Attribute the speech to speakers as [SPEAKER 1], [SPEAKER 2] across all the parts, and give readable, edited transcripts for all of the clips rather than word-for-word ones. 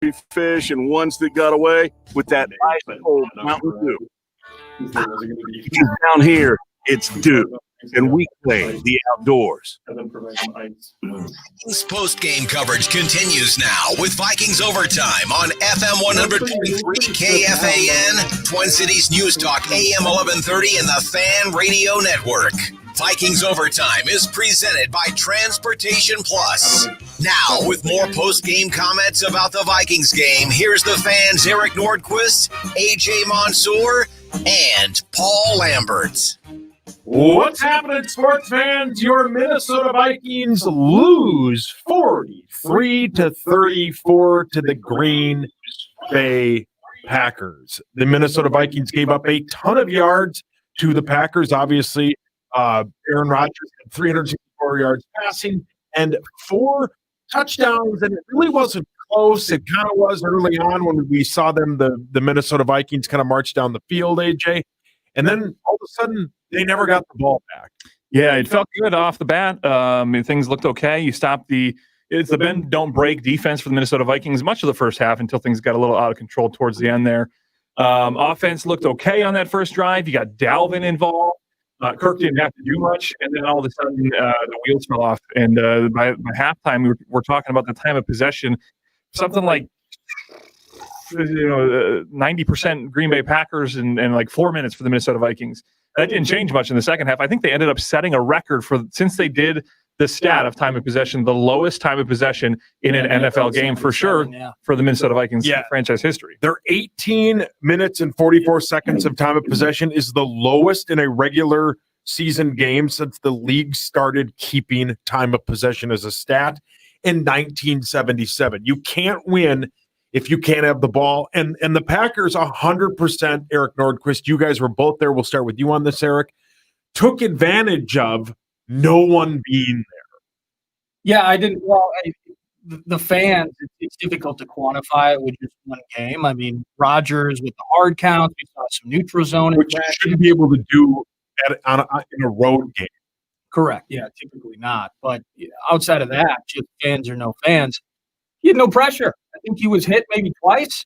[SPEAKER 1] baby fish and ones that got away with that ice cold Mountain Dew. Down here, it's Dew, and we play the outdoors.
[SPEAKER 2] Vikings post-game coverage continues now with Vikings Overtime on FM 100.3 KFAN, Twin Cities News Talk AM 1130 and the Fan Radio Network. Vikings Overtime is presented by Transportation Plus. Now, with more post-game comments about the Vikings game, here's the fans Eric Nordquist, AJ Mansour, and Paul Lambert.
[SPEAKER 3] What's happening, sports fans? Your Minnesota Vikings lose 43-34 to the Green Bay Packers. The Minnesota Vikings gave up a ton of yards to the Packers. Obviously, Aaron Rodgers had 364 yards passing and 4 touchdowns, and it really wasn't close. It kind of was early on when we saw them, the Minnesota Vikings kind of march down the field, AJ. And then all of a sudden, they never got the ball back.
[SPEAKER 4] Yeah, it felt good off the bat. Things looked okay. You stopped it's the bend, don't break defense for the Minnesota Vikings much of the first half until things got a little out of control towards the end there. Offense looked okay on that first drive. You got Dalvin involved. Kirk didn't have to do much, and then all of a sudden the wheels fell off. And by halftime, we were talking about the time of possession, something like 90% Green Bay Packers and like 4 minutes for the Minnesota Vikings. That didn't change much in the second half. I think they ended up setting a record since they did the stat of time of possession, the lowest time of possession in an NFL game for sure for the Minnesota Vikings franchise history.
[SPEAKER 3] Their 18 minutes and 44 seconds of time of possession is the lowest in a regular season game since the league started keeping time of possession as a stat in 1977. You can't win if you can't have the ball. And the Packers, 100%, Eric Nordquist, you guys were both there. We'll start with you on this, Eric, took advantage of no one being there.
[SPEAKER 5] Yeah, I didn't. Well, the fans, it's difficult to quantify it with just one game. I mean, Rodgers with the hard counts, we saw some neutral zone.
[SPEAKER 3] Which you shouldn't be able to do in a road game.
[SPEAKER 5] Correct. Yeah, typically not. But outside of that, just fans or no fans, he had no pressure. I think he was hit maybe twice.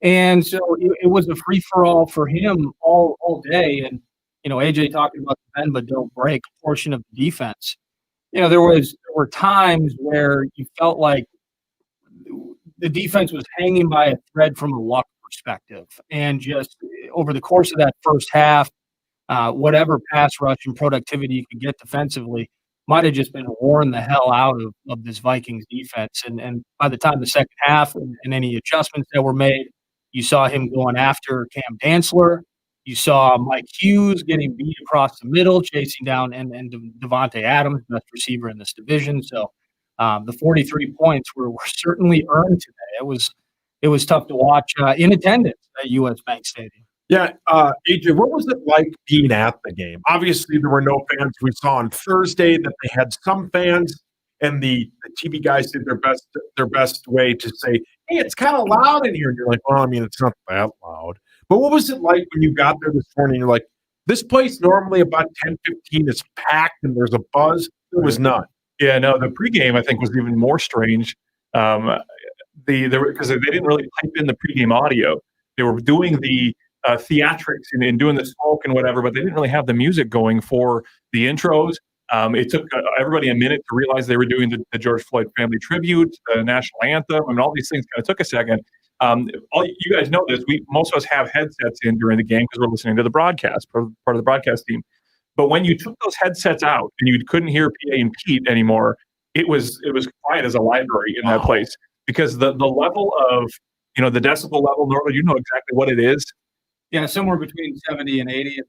[SPEAKER 5] And so it was a free-for-all for him all day. And, AJ talking about the bend but don't break portion of the defense. There were times where you felt like the defense was hanging by a thread from a luck perspective. And just over the course of that first half, whatever pass rush and productivity you could get defensively might have just been worn the hell out of this Vikings defense. And by the time the second half and any adjustments that were made, you saw him going after Cam Dantzler. You saw Mike Hughes getting beat across the middle, chasing down and Devontae Adams, best receiver in this division. So the 43 points were certainly earned today. It was tough to watch in attendance at U.S. Bank Stadium.
[SPEAKER 3] Yeah, AJ, what was it like being at the game? Obviously, there were no fans. We saw on Thursday that they had some fans, and the TV guys did their best way to say, "Hey, it's kind of loud in here." And you're like, "Well, I mean, it's not that loud." But what was it like when you got there this morning? You're like, "This place normally about 10:15 is packed and there's a buzz." It was not.
[SPEAKER 4] Yeah, no, the pregame I think was even more strange. Because they didn't really pipe in the pregame audio. They were doing the theatrics and doing the smoke and whatever, but they didn't really have the music going for the intros. It took everybody a minute to realize they were doing the George Floyd family tribute, the national anthem, and all these things kind of took a second. You guys know this. Most of us have headsets in during the game because we're listening to the broadcast, part of the broadcast team. But when you took those headsets out and you couldn't hear PA and Pete anymore, it was quiet as a library in that place because the level of the decibel level, normally you know exactly what it is.
[SPEAKER 5] Yeah, somewhere between 70 and 80.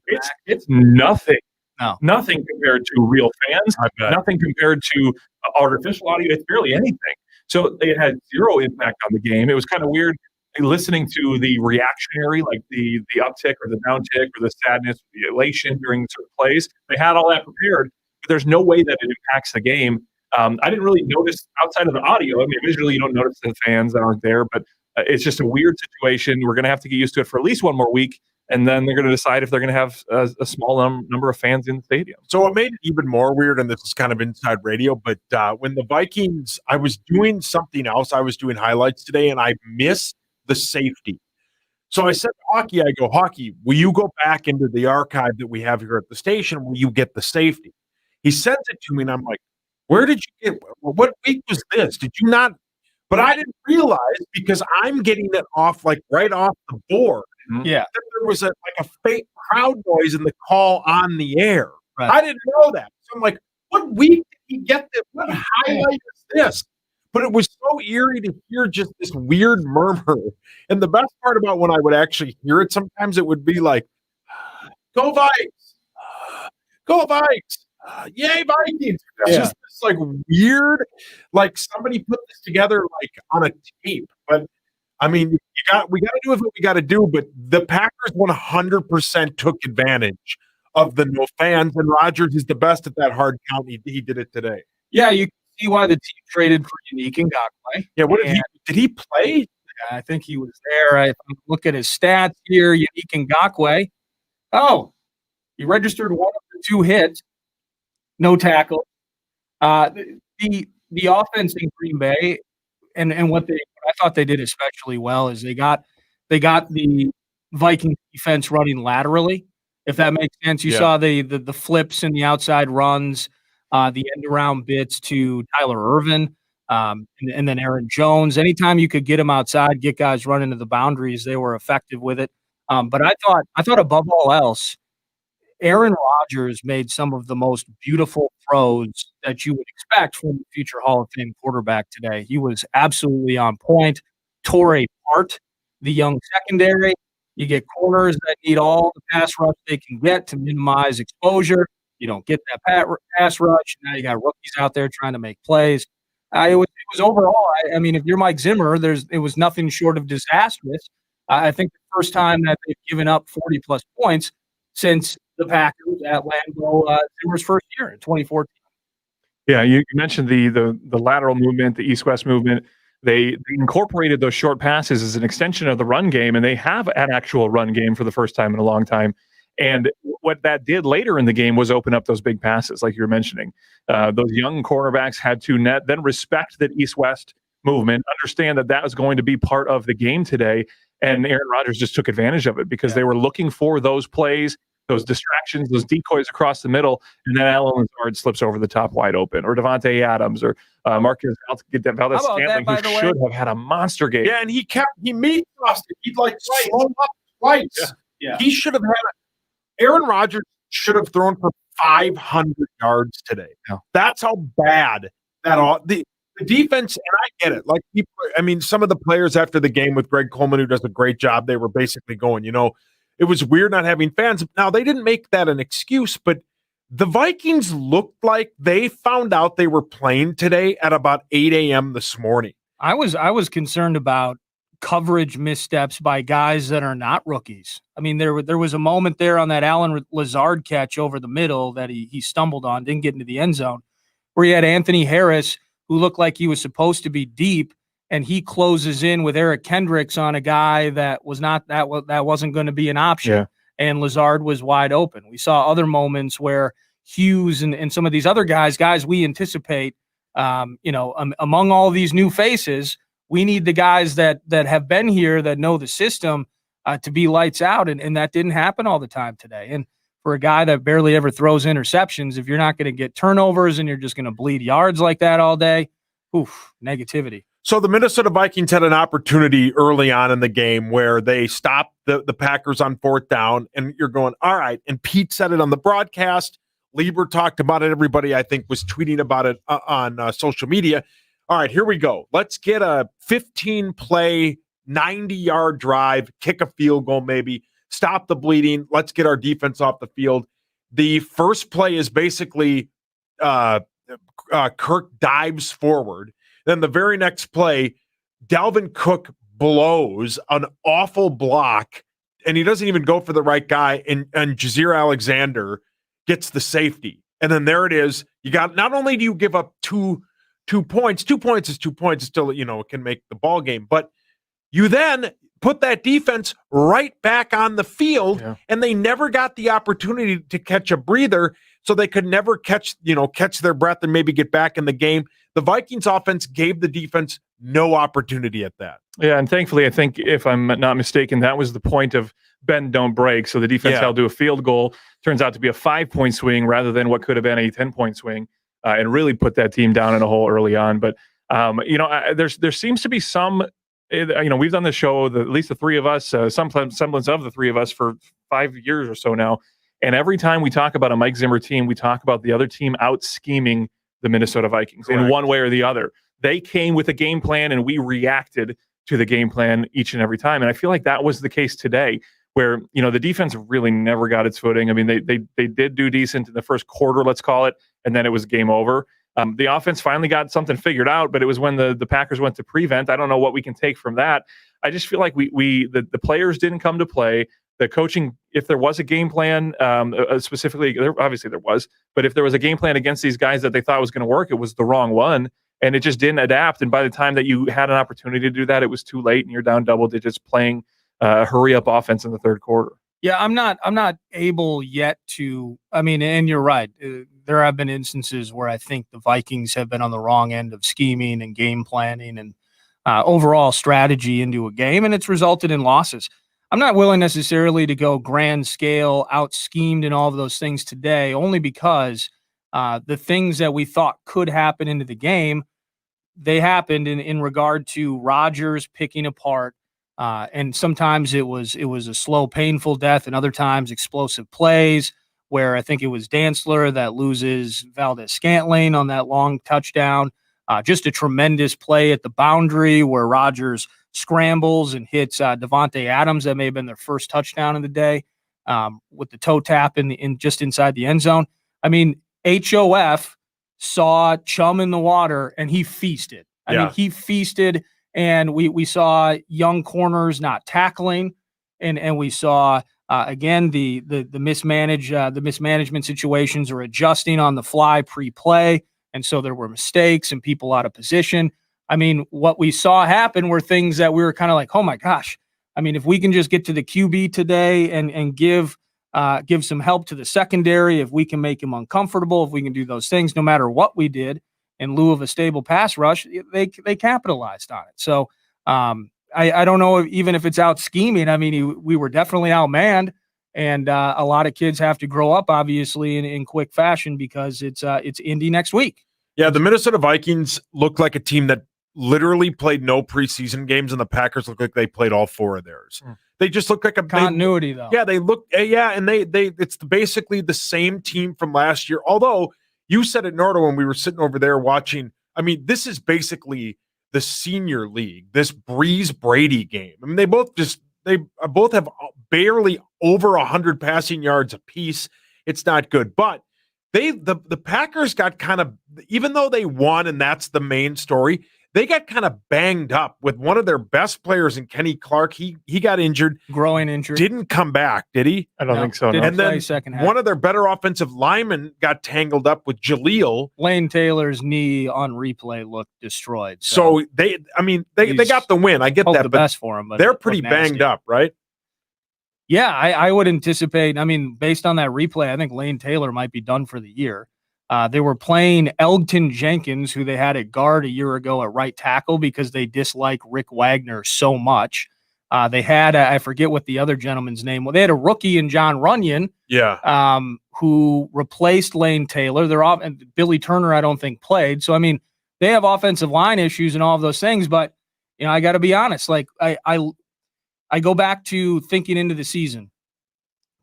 [SPEAKER 4] It's nothing.
[SPEAKER 5] No.
[SPEAKER 4] Nothing compared to real fans. Nothing compared to artificial audio. It's barely anything. So it had zero impact on the game. It was kind of weird listening to the reactionary, like the uptick or the downtick or the sadness, or the elation during certain plays. They had all that prepared, but there's no way that it impacts the game. I didn't really notice outside of the audio. I mean, visually you don't notice the fans that aren't there, but it's just a weird situation. We're going to have to get used to it for at least one more week. and then they're going to decide if they're going to have a small number of fans in the stadium.
[SPEAKER 3] So what made it even more weird, and this is kind of inside radio, but when the Vikings, I was doing something else. I was doing highlights today, and I missed the safety. So I said to Hockey, I go, Hockey, will you go back into the archive that we have here at the station? Will you get the safety? He sends it to me, and I'm like, where did you get? What week was this? Did you not? But I didn't realize, because I'm getting it off, like right off the board.
[SPEAKER 5] Yeah.
[SPEAKER 3] That there was a fake crowd noise in the call on the air.
[SPEAKER 5] Right.
[SPEAKER 3] I didn't know that. So I'm like, what week did he get this? What highlight is this? But it was so eerie to hear just this weird murmur. And the best part about when I would actually hear it, sometimes it would be like, go Vikes! Go Vikes! Yay, Vikings! It's just this like weird, like somebody put this together like on a tape. But I mean, we got to do what we got to do. But the Packers 100% took advantage of the no fans, and Rodgers is the best at that hard count. He did it today.
[SPEAKER 5] Yeah, you can see why the team traded for Unique Ngakoue.
[SPEAKER 3] Yeah, did he play?
[SPEAKER 5] I think he was there. I look at his stats here. Unique Ngakoue. Oh, he registered one of the 2 hits, no tackle. The offense in Green Bay, and what I thought they did especially well is they got the Viking defense running laterally, if that makes sense. You saw the flips and the outside runs, the end around bits to Tyler Ervin, and then Aaron Jones. Anytime you could get them outside, get guys running to the boundaries, they were effective with it. But I thought above all else, Aaron Rodgers made some of the most beautiful throws that you would expect from a future Hall of Fame quarterback today. He was absolutely on point, tore apart the young secondary. You get corners that need all the pass rush they can get to minimize exposure. You don't get that pass rush. Now you got rookies out there trying to make plays. It was overall, I mean, if you're Mike Zimmer, it was nothing short of disastrous. I think the first time that they've given up 40-plus points since the Packers at Lambeau, Zimmer's first year in 2014.
[SPEAKER 4] Yeah, you mentioned the lateral movement, the east-west movement. They incorporated those short passes as an extension of the run game, and they have an actual run game for the first time in a long time. And what that did later in the game was open up those big passes, like you were mentioning. Those young cornerbacks had to then respect that east-west movement, understand that was going to be part of the game today, and Aaron Rodgers just took advantage of it because they were looking for those plays, those distractions, those decoys across the middle, and then Allen Lazard slips over the top wide open, or Devontae Adams, or Marcus Valdez-Scantling, who should have had a monster game.
[SPEAKER 3] Yeah, and he meat tossed it. He'd like slow up twice.
[SPEAKER 5] Yeah.
[SPEAKER 3] He should have Aaron Rodgers should have thrown for 500 yards today.
[SPEAKER 4] Yeah.
[SPEAKER 3] That's how bad the defense, and I get it. Like people, I mean, some of the players after the game with Greg Coleman, who does a great job, they were basically going, it was weird not having fans. Now, they didn't make that an excuse, but the Vikings looked like they found out they were playing today at about 8 a.m. this morning.
[SPEAKER 5] I was concerned about coverage missteps by guys that are not rookies. I mean, there was a moment there on that Allen Lazard catch over the middle that he stumbled on, didn't get into the end zone, where he had Anthony Harris, who looked like he was supposed to be deep, and he closes in with Eric Kendricks on a guy that was not that wasn't going to be an option.
[SPEAKER 4] Yeah.
[SPEAKER 5] And Lazard was wide open. We saw other moments where Hughes and some of these other guys we anticipate, among all these new faces, we need the guys that have been here, that know the system, to be lights out. And that didn't happen all the time today. And for a guy that barely ever throws interceptions, if you're not going to get turnovers and you're just going to bleed yards like that all day, negativity.
[SPEAKER 3] So the Minnesota Vikings had an opportunity early on in the game where they stopped the Packers on 4th down, and you're going, all right. And Pete said it on the broadcast. Lieber talked about it. Everybody, I think, was tweeting about it on social media. All right, here we go. Let's get a 15-play, 90-yard drive, kick a field goal maybe, stop the bleeding. Let's get our defense off the field. The first play is basically Kirk dives forward. Then the very next play, Dalvin Cook blows an awful block, and he doesn't even go for the right guy, and Jazeer Alexander gets the safety. And then there it is. You got, not only do you give up two points, 2 points is 2 points, still, it can make the ball game, but you then, put that defense right back on the field, and they never got the opportunity to catch a breather, so they could never catch their breath and maybe get back in the game. The Vikings offense gave the defense no opportunity at that.
[SPEAKER 4] Yeah, and thankfully, I think if I'm not mistaken, that was the point of bend, don't break. So the defense held to a field goal. Turns out to be a 5-point swing rather than what could have been a 10-point swing, and really put that team down in a hole early on. But there seems to be some. We've done this show, at least the three of us, some semblance of the three of us for 5 years or so now. And every time we talk about a Mike Zimmer team, we talk about the other team out scheming the Minnesota Vikings in one way or the other. They came with a game plan and we reacted to the game plan each and every time. And I feel like that was the case today, where, the defense really never got its footing. I mean, they did do decent in the first quarter, let's call it, and then it was game over. The offense finally got something figured out, but it was when the Packers went to prevent. I don't know what we can take from that. I just feel like the players didn't come to play. The coaching, if there was a game plan, specifically, obviously there was, but if there was a game plan against these guys that they thought was going to work, it was the wrong one, and it just didn't adapt. And by the time that you had an opportunity to do that, it was too late, and you're down double digits playing hurry up offense in the third quarter.
[SPEAKER 5] Yeah, I'm not able yet to. I mean, and you're right. There have been instances where I think the Vikings have been on the wrong end of scheming and game planning and overall strategy into a game, and it's resulted in losses. I'm not willing necessarily to go grand scale, out schemed, and all of those things today, only because the things that we thought could happen into the game, they happened in regard to Rodgers picking apart. And sometimes it was a slow, painful death, and other times explosive plays where I think it was Dantzler that loses Valdez-Scantling on that long touchdown. Just a tremendous play at the boundary where Rodgers scrambles and hits Devontae Adams. That may have been their first touchdown of the day, with the toe tap in just inside the end zone. I mean, HOF saw chum in the water and he feasted. I mean, he feasted. And we saw young corners not tackling, and we saw again the mismanagement situations or adjusting on the fly pre-play, and so there were mistakes and people out of position. I mean, what we saw happen were things that we were kind of like, oh my gosh. I mean, if we can just get to the QB today and give some help to the secondary, if we can make him uncomfortable, if we can do those things, no matter what we did, in lieu of a stable pass rush, they capitalized on it. So I don't know even if it's out scheming. I mean, we were definitely outmanned, and a lot of kids have to grow up, obviously, in quick fashion because it's Indy next week.
[SPEAKER 3] Yeah, the Minnesota Vikings look like a team that literally played no preseason games, and the Packers look like they played all 4 of theirs. They just look like a
[SPEAKER 5] continuity, though.
[SPEAKER 3] Yeah, they look. Yeah, and they it's basically the same team from last year. Although you said it, Nordo, when we were sitting over there watching. I mean, this is basically the senior league. This Breeze Brady game. I mean, they both have barely over 100 passing yards apiece. It's not good, but the Packers got kind of, even though they won, and that's the main story, they got kind of banged up with one of their best players in Kenny Clark. He got injured.
[SPEAKER 5] Growing injury.
[SPEAKER 3] Didn't come back, did he?
[SPEAKER 4] I don't think so. No.
[SPEAKER 3] And then one of their better offensive linemen got tangled up with Jaleel.
[SPEAKER 5] Lane Taylor's knee on replay looked destroyed.
[SPEAKER 3] So they got the win. I get that.
[SPEAKER 5] The best for them, but
[SPEAKER 3] they're pretty banged up, right?
[SPEAKER 5] Yeah, I would anticipate. I mean, based on that replay, I think Lane Taylor might be done for the year. They were playing Elgton Jenkins, who they had at guard a year ago at right tackle because they dislike Rick Wagner so much. They had, I forget what the other gentleman's name was. They had a rookie in John Runyon, who replaced Lane Taylor. Billy Turner, I don't think, played. So, I mean, they have offensive line issues and all of those things. But, I got to be honest. Like, I go back to thinking into the season.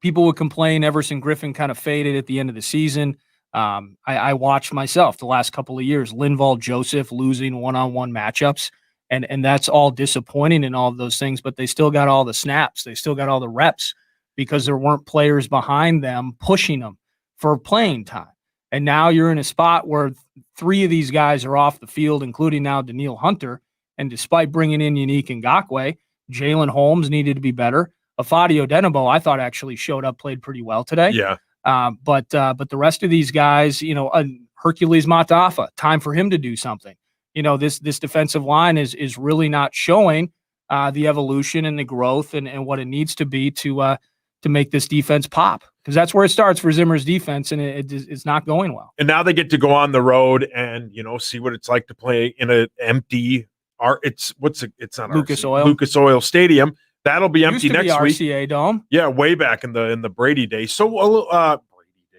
[SPEAKER 5] People would complain Everson Griffin kind of faded at the end of the season. I watched myself the last couple of years, Linval Joseph losing one-on-one matchups, and that's all disappointing and all of those things, but they still got all the snaps. They still got all the reps because there weren't players behind them pushing them for playing time. And now you're in a spot where 3 of these guys are off the field, including now Daniil Hunter. And despite bringing in Yannick Ngakoue, Jalen Holmes needed to be better. Afadio Denebo, I thought actually showed up, played pretty well today.
[SPEAKER 3] Yeah.
[SPEAKER 5] But the rest of these guys, Hercules Matafa, time for him to do something. This defensive line is really not showing the evolution and the growth and what it needs to be to make this defense pop, because that's where it starts for Zimmer's defense, and it's not going well.
[SPEAKER 3] And now they get to go on the road and see what it's like to play in an empty. It's not
[SPEAKER 5] Lucas
[SPEAKER 3] Oil Stadium. That'll be empty
[SPEAKER 5] Used to
[SPEAKER 3] next
[SPEAKER 5] be
[SPEAKER 3] week.
[SPEAKER 5] RCA Dome.
[SPEAKER 3] Yeah, way back in the Brady days. So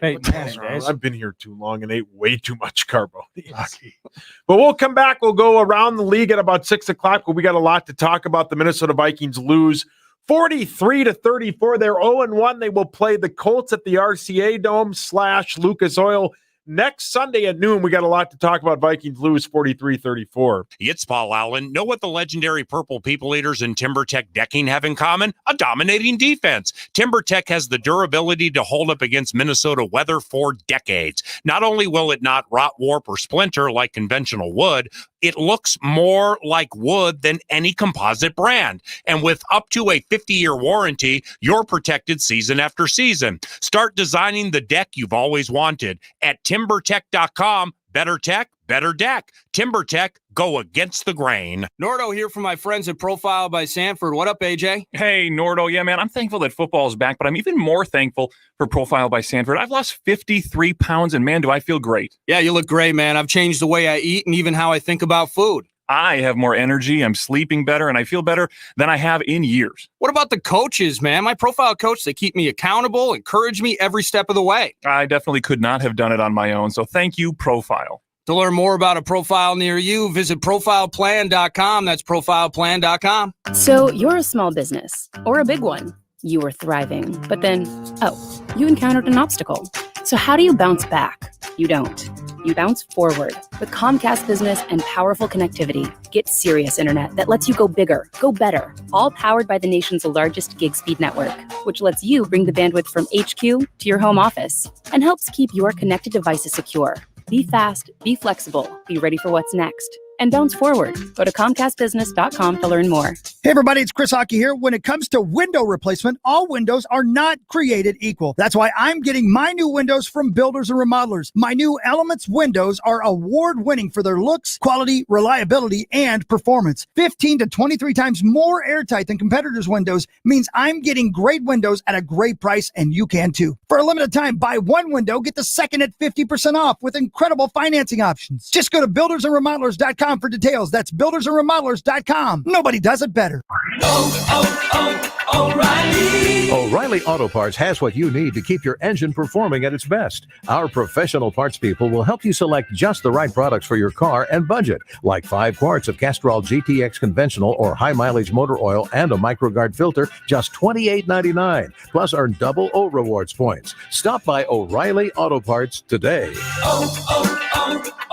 [SPEAKER 5] Peyton Manning days.
[SPEAKER 3] I've been here too long and ate way too much carbo. But we'll come back. We'll go around the league at about 6:00. But we got a lot to talk about. The Minnesota Vikings lose 43-34. They're 0-1. They will play the Colts at the RCA Dome / Lucas Oil next Sunday at noon. We got a lot to talk about. Vikings lose 43-34.
[SPEAKER 6] It's Paul Allen. Know what the legendary Purple People Eaters and TimberTech decking have in common? A dominating defense. TimberTech has the durability to hold up against Minnesota weather for decades. Not only will it not rot, warp, or splinter like conventional wood, it looks more like wood than any composite brand. And with up to a 50-year warranty, you're protected season after season. Start designing the deck you've always wanted at TimberTech.com. Better tech, better deck. TimberTech, go against the grain.
[SPEAKER 5] Nordo here from my friends at Profile by Sanford. What up, AJ?
[SPEAKER 4] Hey, Nordo. Yeah, man, I'm thankful that football is back, but I'm even more thankful for Profile by Sanford. I've lost 53 pounds, and man, do I feel great.
[SPEAKER 5] Yeah, you look great, man. I've changed the way I eat and even how I think about food.
[SPEAKER 4] I have more energy, I'm sleeping better, and I feel better than I have in years.
[SPEAKER 5] What about the coaches, man? My Profile coach, they keep me accountable, encourage me every step of the way.
[SPEAKER 4] I definitely could not have done it on my own, so thank you, Profile.
[SPEAKER 5] To learn more about a profile near you, visit profileplan.com. That's profileplan.com.
[SPEAKER 7] So you're a small business, or a big one. You were thriving, but then, you encountered an obstacle. So how do you bounce back? You don't. You bounce forward with Comcast Business and powerful connectivity. Get serious internet that lets you go bigger, go better, all powered by the nation's largest gig speed network, which lets you bring the bandwidth from HQ to your home office and helps keep your connected devices secure. Be fast, be flexible, be ready for what's next. And bounce forward. Go to ComcastBusiness.com to learn more.
[SPEAKER 8] Hey everybody, it's Chris Hockey here. When it comes to window replacement, all windows are not created equal. That's why I'm getting my new windows from Builders and Remodelers. My new Elements windows are award-winning for their looks, quality, reliability, and performance. 15 to 23 times more airtight than competitors' windows means I'm getting great windows at a great price, and you can too. For a limited time, buy one window, get the second at 50% off with incredible financing options. Just go to buildersandremodelers.com for details. That's buildersandremodelers.com. Nobody does it better.
[SPEAKER 9] O'Reilly Auto Parts has what you need to keep your engine performing at its best. Our professional parts people will help you select just the right products for your car and budget, like 5 quarts of Castrol GTX conventional or high mileage motor oil and a MicroGuard filter, just $28.99. Plus earn double O rewards points. Stop by O'Reilly Auto Parts today.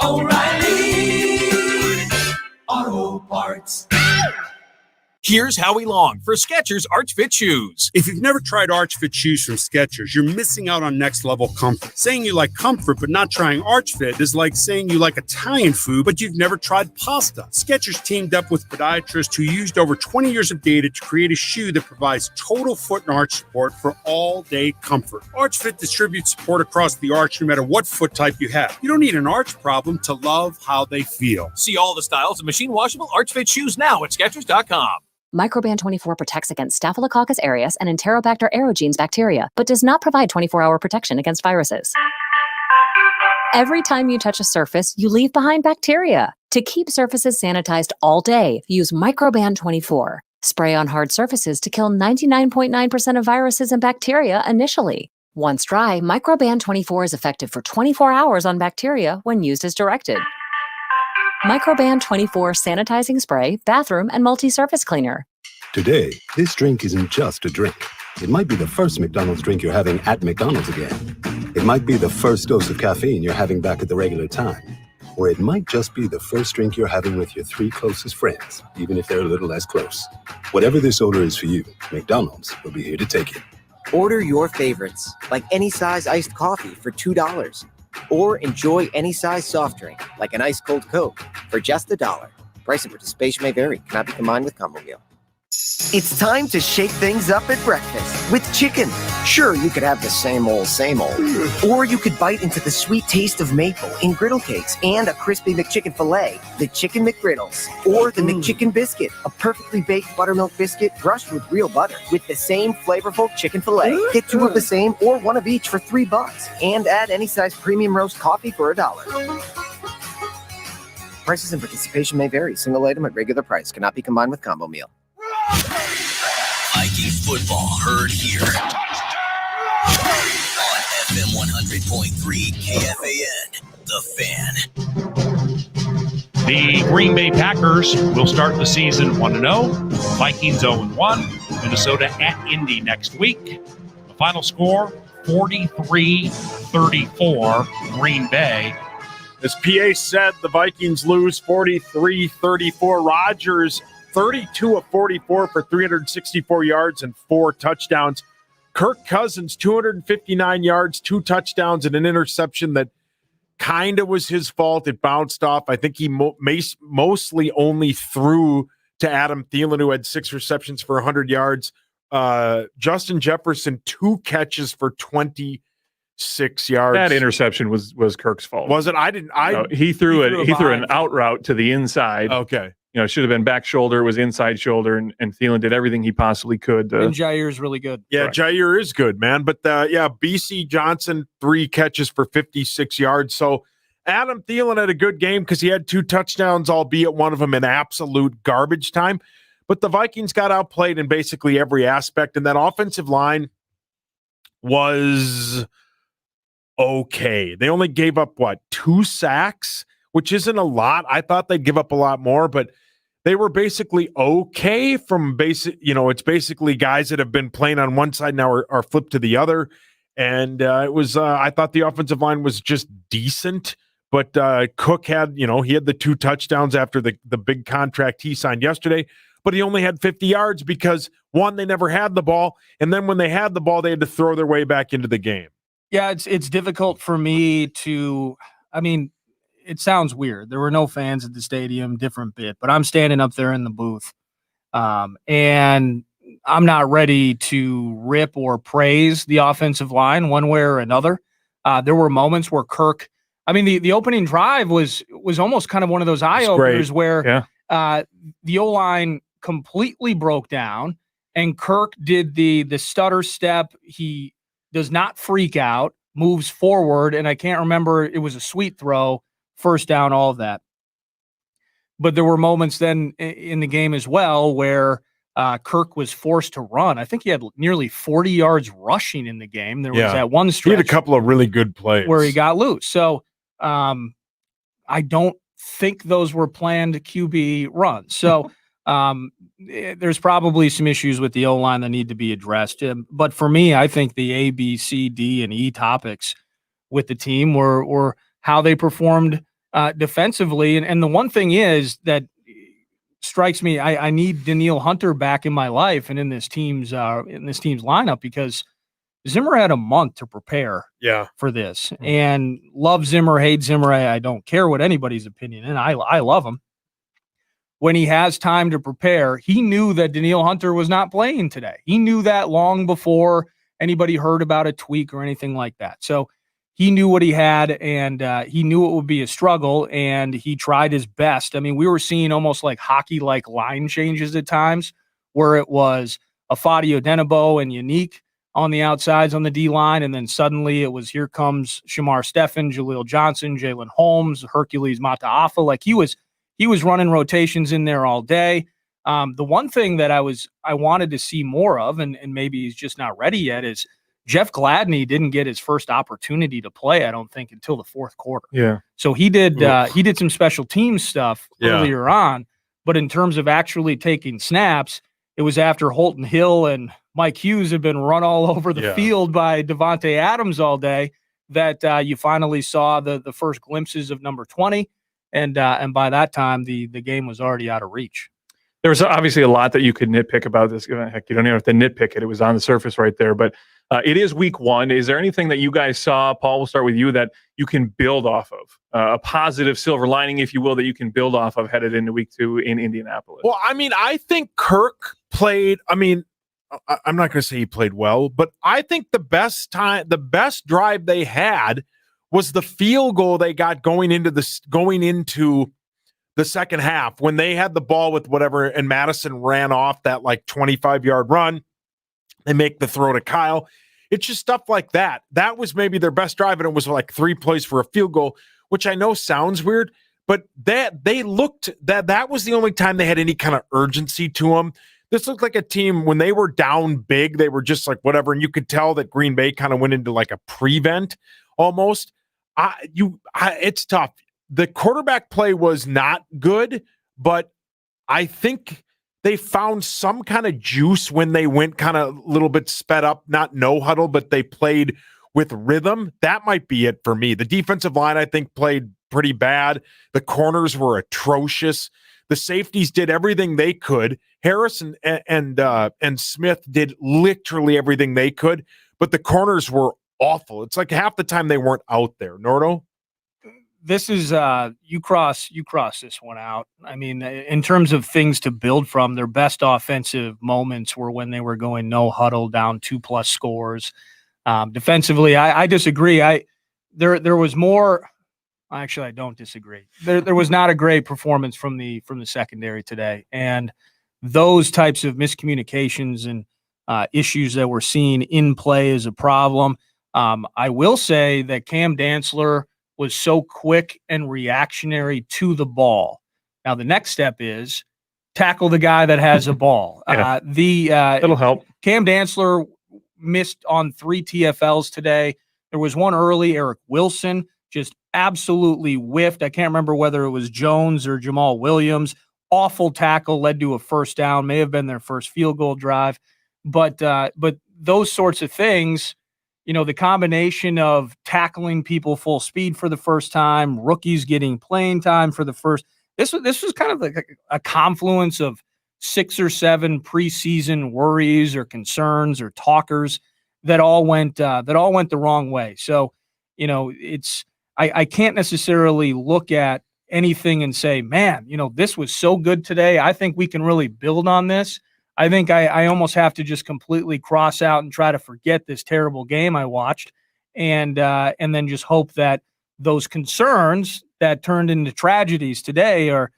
[SPEAKER 10] O'Reilly Auto Parts. Here's Howie Long for Skechers Arch Fit Shoes.
[SPEAKER 11] If you've never tried Arch Fit shoes from Skechers, you're missing out on next level comfort. Saying you like comfort but not trying Arch Fit is like saying you like Italian food but you've never tried pasta. Skechers teamed up with podiatrists who used over 20 years of data to create a shoe that provides total foot and arch support for all-day comfort. Arch Fit distributes support across the arch no matter what foot type you have. You don't need an arch problem to love how they feel.
[SPEAKER 10] See all the styles of machine washable Arch Fit shoes now at Skechers.com.
[SPEAKER 12] Microban 24 protects against Staphylococcus aureus and Enterobacter aerogenes bacteria, but does not provide 24-hour protection against viruses. Every time you touch a surface, you leave behind bacteria. To keep surfaces sanitized all day, use Microban 24. Spray on hard surfaces to kill 99.9% of viruses and bacteria initially. Once dry, Microban 24 is effective for 24 hours on bacteria when used as directed. Microban 24 sanitizing spray, bathroom, and multi-surface cleaner.
[SPEAKER 13] Today, this drink isn't just a drink. It might be the first McDonald's drink you're having at McDonald's again. It might be the first dose of caffeine you're having back at the regular time. Or it might just be the first drink you're having with your 3 closest friends, even if they're a little less close. Whatever this order is for you, McDonald's will be here to take it.
[SPEAKER 14] Order your favorites, like any size iced coffee for $2. Or enjoy any size soft drink, like an ice cold Coke, for just $1. Price and participation may vary. Cannot be combined with combo meal. It's time to shake things up at breakfast with chicken. Sure, you could have the same old, or you could bite into the sweet taste of maple in griddle cakes and a crispy McChicken filet, the Chicken McGriddles, or the McChicken biscuit, a perfectly baked buttermilk biscuit brushed with real butter with the same flavorful chicken filet. Get 2 of the same or 1 of each for $3, and add any size premium roast coffee for $1. Prices and participation may vary. Single item at regular price cannot be combined with combo meal.
[SPEAKER 2] Viking football heard here on FM 100.3 KFAN, The Fan.
[SPEAKER 6] The Green Bay Packers will start the season 1-0. Vikings 0-1. Minnesota at Indy next week. The final score, 43-34, Green Bay.
[SPEAKER 3] As PA said, the Vikings lose 43-34. Rodgers, 32 of 44 for 364 yards and 4 touchdowns. Kirk Cousins, 259 yards, 2 touchdowns, and an interception that kind of was his fault. It bounced off. I think he mostly only threw to Adam Thielen, who had 6 receptions for 100 yards. Justin Jefferson, 2 catches for 26 yards.
[SPEAKER 4] That interception was Kirk's fault.
[SPEAKER 3] Was it?
[SPEAKER 4] He threw an out route to the inside.
[SPEAKER 3] Okay.
[SPEAKER 4] It should have been back shoulder, was inside shoulder, and Thielen did everything he possibly could.
[SPEAKER 5] And Jair's really good.
[SPEAKER 3] Yeah,
[SPEAKER 4] Correct.
[SPEAKER 3] Jair is good, man. But BC Johnson, 3 catches for 56 yards. So Adam Thielen had a good game because he had 2 touchdowns, albeit one of them in absolute garbage time. But the Vikings got outplayed in basically every aspect, and that offensive line was okay. They only gave up, 2 sacks, which isn't a lot. I thought they'd give up a lot more, but they were basically okay from it's basically guys that have been playing on one side now are flipped to the other. And it was, I thought the offensive line was just decent, but Cook had, he had the 2 touchdowns after the big contract he signed yesterday, but he only had 50 yards because, one, they never had the ball. And then when they had the ball, they had to throw their way back into the game.
[SPEAKER 5] Yeah, it's difficult for me to, it sounds weird. There were no fans at the stadium, different bit, but I'm standing up there in the booth. And I'm not ready to rip or praise the offensive line one way or another. There were moments where Kirk, the opening drive was almost kind of one of those eye openers where the O-line completely broke down and Kirk did the stutter step. He does not freak out, moves forward. And I can't remember, it was a sweet throw, first down, all of that. But there were moments then in the game as well where Kirk was forced to run. I think he had nearly 40 yards rushing in the game. There was that one stretch.
[SPEAKER 3] He had a couple of really good plays
[SPEAKER 5] where he got loose. So I don't think those were planned QB runs. So there's probably some issues with the O-line that need to be addressed. But for me, I think the A, B, C, D, and E topics with the team were how they performed defensively. And the one thing is that strikes me, I need Danielle Hunter back in my life and in this team's lineup, because Zimmer had a month to prepare for this. And love Zimmer, hate Zimmer, I don't care what anybody's opinion, and I love him. When he has time to prepare, he knew that Danielle Hunter was not playing today. He knew that long before anybody heard about a tweak or anything like that. So he knew what he had, and he knew it would be a struggle, and he tried his best. We were seeing almost like hockey-like line changes at times where it was Afadio Denebo and Unique on the outsides on the D-line, and then suddenly it was here comes Shamar Stephen, Jaleel Johnson, Jalen Holmes, Hercules Mataafa. Like he was running rotations in there all day. The one thing that I wanted to see more of, and maybe he's just not ready yet, is Jeff Gladney didn't get his first opportunity to play, I don't think, until the 4th quarter.
[SPEAKER 4] Yeah.
[SPEAKER 5] So he did some special teams stuff earlier on, but in terms of actually taking snaps, it was after Holton Hill and Mike Hughes had been run all over the field by Devontae Adams all day that you finally saw the first glimpses of number 20. And by that time, the game was already out of reach.
[SPEAKER 4] There was obviously a lot that you could nitpick about this. Heck, you don't even have to nitpick it. It was on the surface right there. But it is week 1. Is there anything that you guys saw, Paul, we'll start with you, that you can build off of? A positive silver lining, if you will, that you can build off of headed into week 2 in Indianapolis?
[SPEAKER 3] Well, I think Kirk played, I'm not going to say he played well, but I think the best drive they had was the field goal they got going into the second half when they had the ball with whatever, and Madison ran off that like 25-yard run. They make the throw to Kyle. It's just stuff like that. That was maybe their best drive, and it was like 3 plays for a field goal, which I know sounds weird, but that was the only time they had any kind of urgency to them. This looked like a team when they were down big, they were just like whatever, and you could tell that Green Bay kind of went into like a prevent almost. It's tough. The quarterback play was not good, but I think they found some kind of juice when they went kind of a little bit sped up, not no huddle, but they played with rhythm. That might be it for me. The defensive line, I think, played pretty bad. The corners were atrocious. The safeties did everything they could. Harris and Smith did literally everything they could, but the corners were awful. It's like half the time they weren't out there. Nordo?
[SPEAKER 5] This is you cross this one out. I mean, in terms of things to build from, their best offensive moments were when they were going no huddle down 2+ scores. Defensively, I disagree. There was more. Actually, I don't disagree. There was not a great performance from the secondary today, and those types of miscommunications and issues that we're seeing in play is a problem. I will say that Cam Dantzler was so quick and reactionary to the ball. Now, the next step is tackle the guy that has a ball.
[SPEAKER 4] It'll help.
[SPEAKER 5] Cam Dantzler missed on 3 TFLs today. There was one early, Eric Wilson, just absolutely whiffed. I can't remember whether it was Jones or Jamal Williams. Awful tackle, led to a first down, may have been their first field goal drive. But those sorts of things, the combination of tackling people full speed for the first time, rookies getting playing time for the first, this was kind of like a confluence of 6 or 7 preseason worries or concerns or talkers that all went the wrong way. So, I can't necessarily look at anything and say, man, this was so good today. I think we can really build on this. I think I almost have to just completely cross out and try to forget this terrible game I watched, and then just hope that those concerns that turned into tragedies today are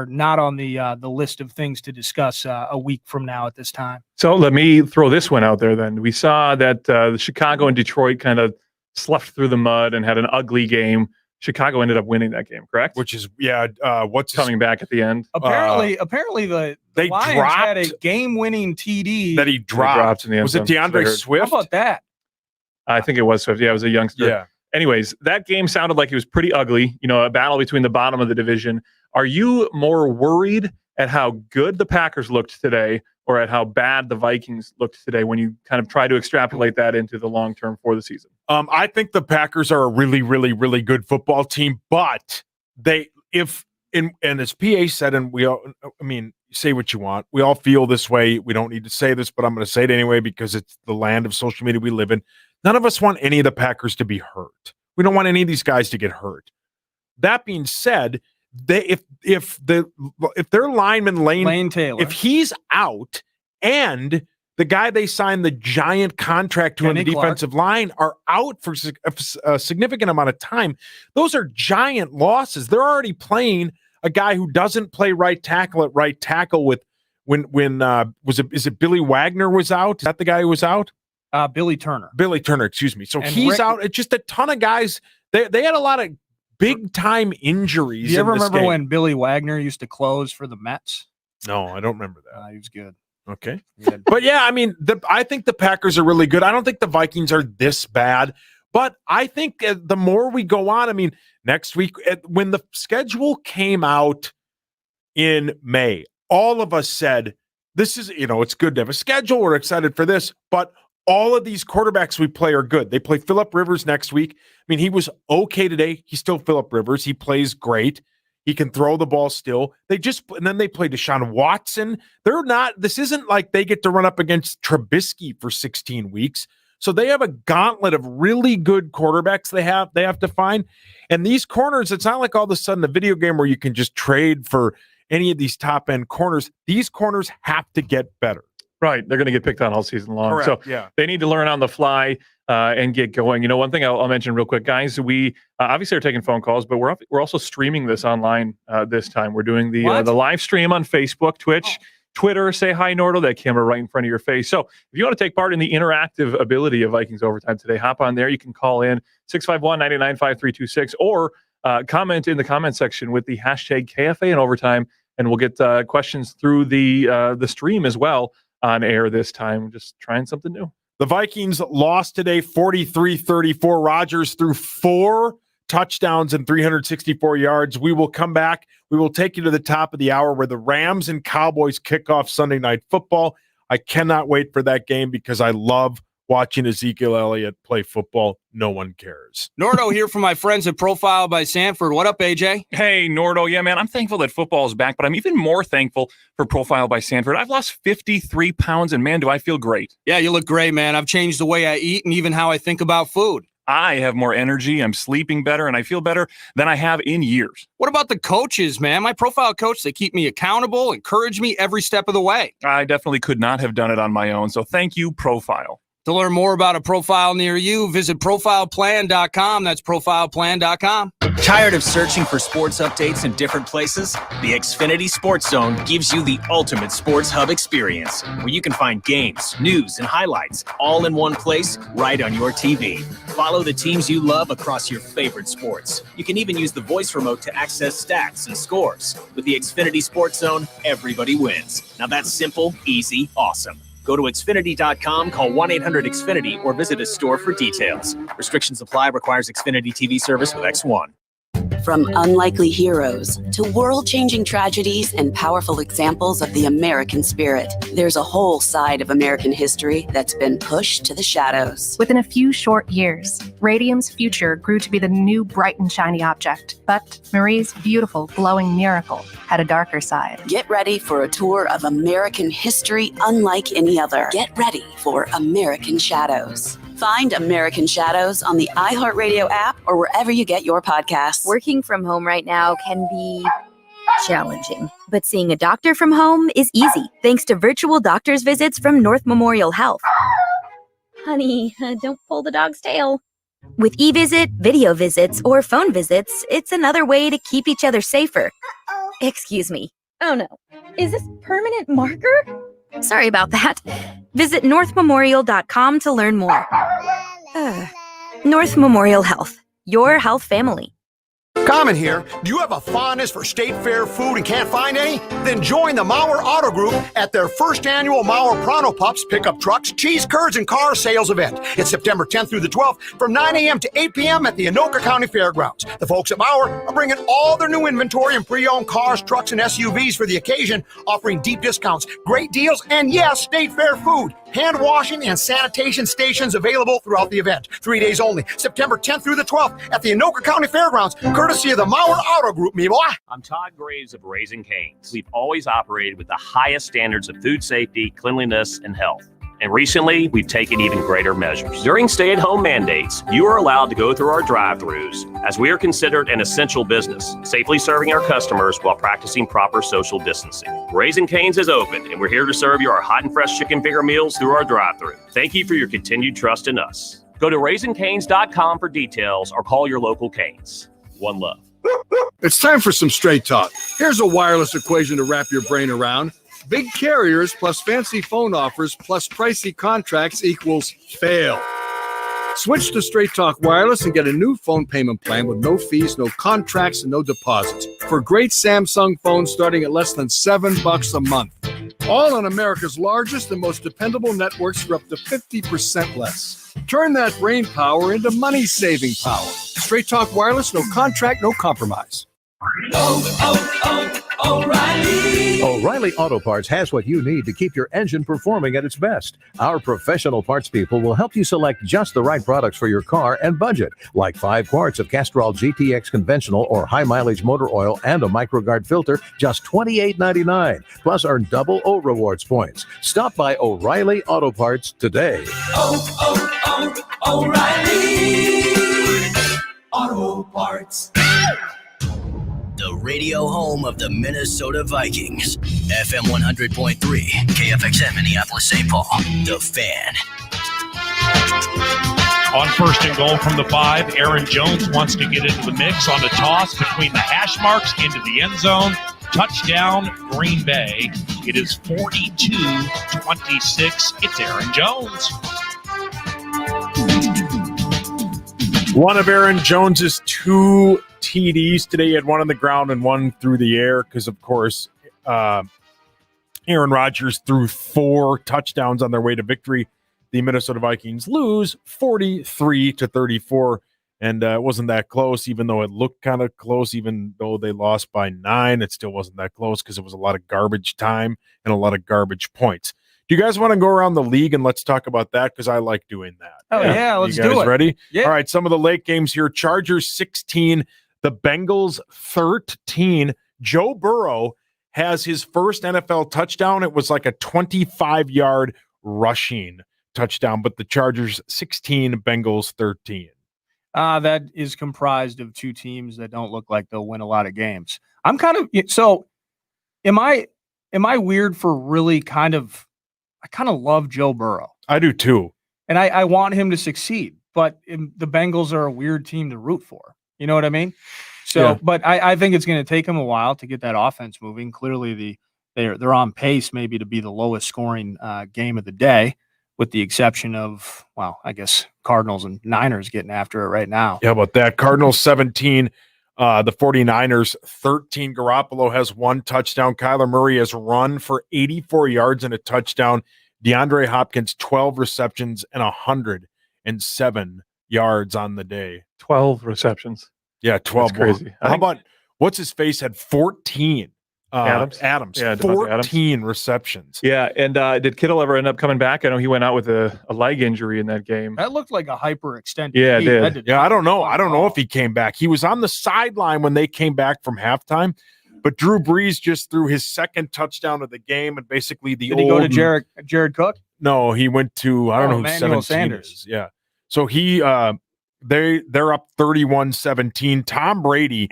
[SPEAKER 5] not on the list of things to discuss a week from now at this time.
[SPEAKER 4] So let me throw this one out there then. We saw that the Chicago and Detroit kind of sloughed through the mud and had an ugly game. Chicago ended up winning that game, correct?
[SPEAKER 3] Which is, what's
[SPEAKER 4] coming back at the end?
[SPEAKER 5] Apparently, the Lions had a game-winning TD
[SPEAKER 3] that he dropped.
[SPEAKER 4] In the end
[SPEAKER 3] was it
[SPEAKER 4] zone.
[SPEAKER 3] DeAndre Swift?
[SPEAKER 5] How about that?
[SPEAKER 4] I think it was Swift. Yeah, it was a youngster.
[SPEAKER 3] Yeah.
[SPEAKER 4] Anyways, that game sounded like it was pretty ugly. A battle between the bottom of the division. Are you more worried at how good the Packers looked today, or at how bad the Vikings looked today when you kind of try to extrapolate that into the long term for the season?
[SPEAKER 3] I think the Packers are a really, really, really good football team, but and as PA said, and we all, say what you want. We all feel this way. We don't need to say this, but I'm going to say it anyway because it's the land of social media we live in. None of us want any of the Packers to be hurt. We don't want any of these guys to get hurt. That being said, if their lineman Lane
[SPEAKER 5] Taylor,
[SPEAKER 3] if he's out, and the guy they signed the giant contract to on the defensive line are out for a significant amount of time, those are giant losses. They're already playing a guy who doesn't play right tackle at right tackle with is it Billy Wagner was out? Is that the guy who was out?
[SPEAKER 5] Billy Turner,
[SPEAKER 3] excuse me. So he's out. It's just a ton of guys. They had a lot of big time injuries.
[SPEAKER 5] Do you ever remember when Billy Wagner used to close for the Mets?
[SPEAKER 3] No, I don't remember that.
[SPEAKER 5] He was good.
[SPEAKER 3] Okay. But yeah, I think the Packers are really good. I don't think the Vikings are this bad, but I think the more we go on, next week, when the schedule came out in May, all of us said, this is, it's good to have a schedule. We're excited for this, but all of these quarterbacks we play are good. They play Phillip Rivers next week. He was okay today. He's still Phillip Rivers. He plays great. He can throw the ball still. And then they play Deshaun Watson. This isn't like they get to run up against Trubisky for 16 weeks. So they have a gauntlet of really good quarterbacks they have to find. And these corners, it's not like all of a sudden a video game where you can just trade for any of these top end corners. These corners have to get better.
[SPEAKER 4] Right. They're going to get picked on all season long.
[SPEAKER 3] Correct,
[SPEAKER 4] So
[SPEAKER 3] yeah.
[SPEAKER 4] they need to learn on the fly and get going. One thing I'll mention real quick, guys, we obviously are taking phone calls, but we're also streaming this online this time. We're doing the live stream on Facebook, Twitch, Twitter. Say hi, Nordo, that camera right in front of your face. So if you want to take part in the interactive ability of Vikings Overtime today, hop on there. You can call in 651-995-326 or comment in the comment section with the hashtag KFA and Overtime, and we'll get questions through the stream as well on air this time. Just trying something new.
[SPEAKER 3] The Vikings lost today 43-34. Rodgers threw 4 touchdowns and 364 yards. We will come back. We will take you to the top of the hour where the Rams and Cowboys kick off Sunday Night Football. I cannot wait for that game because I love watching Ezekiel Elliott play football. No one cares.
[SPEAKER 5] Nordo here from my friends at Profile by Sanford. What up, AJ?
[SPEAKER 4] Hey, Nordo. Yeah, man, I'm thankful that football is back, but I'm even more thankful for Profile by Sanford. I've lost 53 pounds, and man, do I feel great.
[SPEAKER 5] Yeah, you look great, man. I've changed the way I eat and even how I think about food.
[SPEAKER 4] I have more energy, I'm sleeping better, and I feel better than I have in years.
[SPEAKER 5] What about the coaches, man? My Profile coach, they keep me accountable, encourage me every step of the way.
[SPEAKER 4] I definitely could not have done it on my own, so thank you, Profile.
[SPEAKER 5] To learn more about a profile near you, visit profileplan.com. That's profileplan.com.
[SPEAKER 10] Tired of searching for sports updates in different places? The Xfinity Sports Zone gives you the ultimate sports hub experience, where you can find games, news, and highlights all in one place right on your TV. Follow the teams you love across your favorite sports. You can even use the voice remote to access stats and scores. With the Xfinity Sports Zone, everybody wins. Now that's simple, easy, awesome. Go to Xfinity.com, call 1-800-XFINITY, or visit a store for details. Restrictions apply. Requires Xfinity TV service with X1.
[SPEAKER 15] From unlikely heroes to world-changing tragedies and powerful examples of the American spirit, there's a whole side of American history that's been pushed to the shadows.
[SPEAKER 16] Within a few short years, radium's future grew to be the new bright and shiny object. But Marie's beautiful, glowing miracle had a darker side.
[SPEAKER 15] Get ready for a tour of American history unlike any other. Get ready for American Shadows. Find American Shadows on the iHeartRadio app or wherever you get your podcasts.
[SPEAKER 17] Working from home right now can be challenging, but seeing a doctor from home is easy thanks to virtual doctor's visits from North Memorial Health. Honey, don't pull the dog's tail. With e-visit, video visits, or phone visits, it's another way to keep each other safer. Excuse me. Oh no. Is this permanent marker? Sorry about that. Visit northmemorial.com to learn more. North Memorial Health, your health family.
[SPEAKER 18] Common here. Do you have a fondness for State Fair food and can't find any? Then join the Mauer Auto Group at their first annual Mauer Pronto Pups pickup trucks, cheese curds, and car sales event. It's September 10th through the 12th from 9 a.m. to 8 p.m. at the Anoka County Fairgrounds. The folks at Mauer are bringing all their new inventory and pre-owned cars, trucks, and SUVs for the occasion, offering deep discounts, great deals, and yes, State Fair food. Hand washing and sanitation stations available throughout the event. 3 days only, September 10th through the 12th at the Anoka County Fairgrounds, courtesy of the Mauer Auto Group, me boy.
[SPEAKER 19] I'm Todd Graves of Raising Cane's. We've always operated with the highest standards of food safety, cleanliness, and health. And recently, we've taken even greater measures. During stay-at-home mandates, you are allowed to go through our drive-thrus, as we are considered an essential business, safely serving our customers while practicing proper social distancing. Raising Cane's is open, and we're here to serve you our hot and fresh chicken finger meals through our drive-thru. Thank you for your continued trust in us. Go to RaisingCanes.com for details or call your local Cane's. One love.
[SPEAKER 11] It's time for some straight talk. Here's a wireless equation to wrap your brain around. Big carriers plus fancy phone offers plus pricey contracts equals fail. Switch to Straight Talk Wireless and get a new phone payment plan with no fees, no contracts, and no deposits for great Samsung phones starting at less than $7 a month. All on America's largest and most dependable networks for up to 50% less. Turn that brain power into money-saving power. Straight Talk Wireless, no contract, no compromise.
[SPEAKER 9] O'Reilly Auto Parts has what you need to keep your engine performing at its best. Our professional parts people will help you select just the right products for your car and budget, like 5 quarts of Castrol GTX conventional or high-mileage motor oil and a MicroGuard filter, just $28.99. Plus, earn double O Rewards points. Stop by O'Reilly Auto Parts today.
[SPEAKER 20] O'Reilly Auto Parts.
[SPEAKER 2] The
[SPEAKER 20] radio home of the Minnesota Vikings. FM 100.3, KFXM Minneapolis, St. Paul. The Fan.
[SPEAKER 21] On 1st and goal from the 5, Aaron Jones wants to get into the mix on the toss between the hash marks into the end zone. Touchdown, Green Bay. It is 42-26. It's Aaron Jones.
[SPEAKER 3] One of Aaron Jones's 2 TDs today. He had one on the ground and one through the air because, of course, Aaron Rodgers threw 4 touchdowns on their way to victory. The Minnesota Vikings lose 43-34, and it wasn't that close, even though it looked kind of close. Even though they lost by 9, it still wasn't that close because it was a lot of garbage time and a lot of garbage points. Do you guys want to go around the league and let's talk about that? Because I like doing that.
[SPEAKER 5] Oh, yeah, let's do it.
[SPEAKER 3] You guys ready?
[SPEAKER 5] Yeah.
[SPEAKER 3] All right, some of the late games here. Chargers 16, the Bengals 13. Joe Burrow has his first NFL touchdown. It was like a 25-yard rushing touchdown, but the Chargers 16, Bengals 13.
[SPEAKER 5] That is comprised of 2 teams that don't look like they'll win a lot of games. I'm kind of so. Am I weird for really kind of? I kind of love Joe Burrow.
[SPEAKER 3] I do too,
[SPEAKER 5] and I want him to succeed. But the Bengals are a weird team to root for. You know what I mean? So,
[SPEAKER 3] Yeah.
[SPEAKER 5] but I think it's going to take him a while to get that offense moving. Clearly, they're on pace maybe to be the lowest scoring game of the day, with the exception of, well, I guess Cardinals and Niners getting after it right now.
[SPEAKER 3] Yeah, about that. Cardinals 17, the 49ers 13. Garoppolo has 1 touchdown. Kyler Murray has run for 84 yards and a touchdown. DeAndre Hopkins 12 receptions and 107 yards on the day.
[SPEAKER 4] 12 receptions.
[SPEAKER 3] Yeah, 12.
[SPEAKER 4] That's crazy.
[SPEAKER 3] How about what's his face had 14?
[SPEAKER 4] Adams.
[SPEAKER 3] Yeah, 14 receptions.
[SPEAKER 4] Yeah, and did Kittle ever end up coming back? I know he went out with a leg injury in that game.
[SPEAKER 5] That looked like a hyperextended.
[SPEAKER 4] Yeah, it
[SPEAKER 5] knee.
[SPEAKER 4] did.
[SPEAKER 5] That did
[SPEAKER 3] Yeah,
[SPEAKER 5] not
[SPEAKER 3] I don't know.
[SPEAKER 5] look
[SPEAKER 3] I don't
[SPEAKER 5] fun.
[SPEAKER 3] know if he came back. He was on the sideline when they came back from halftime, but Drew Brees just threw his second touchdown of the game, and basically
[SPEAKER 5] Did he go to Jared Cook?
[SPEAKER 3] No, he went to I don't know who
[SPEAKER 5] Emmanuel
[SPEAKER 3] 17
[SPEAKER 5] Sanders.
[SPEAKER 3] is. Yeah, so he they're up 31-17. Tom Brady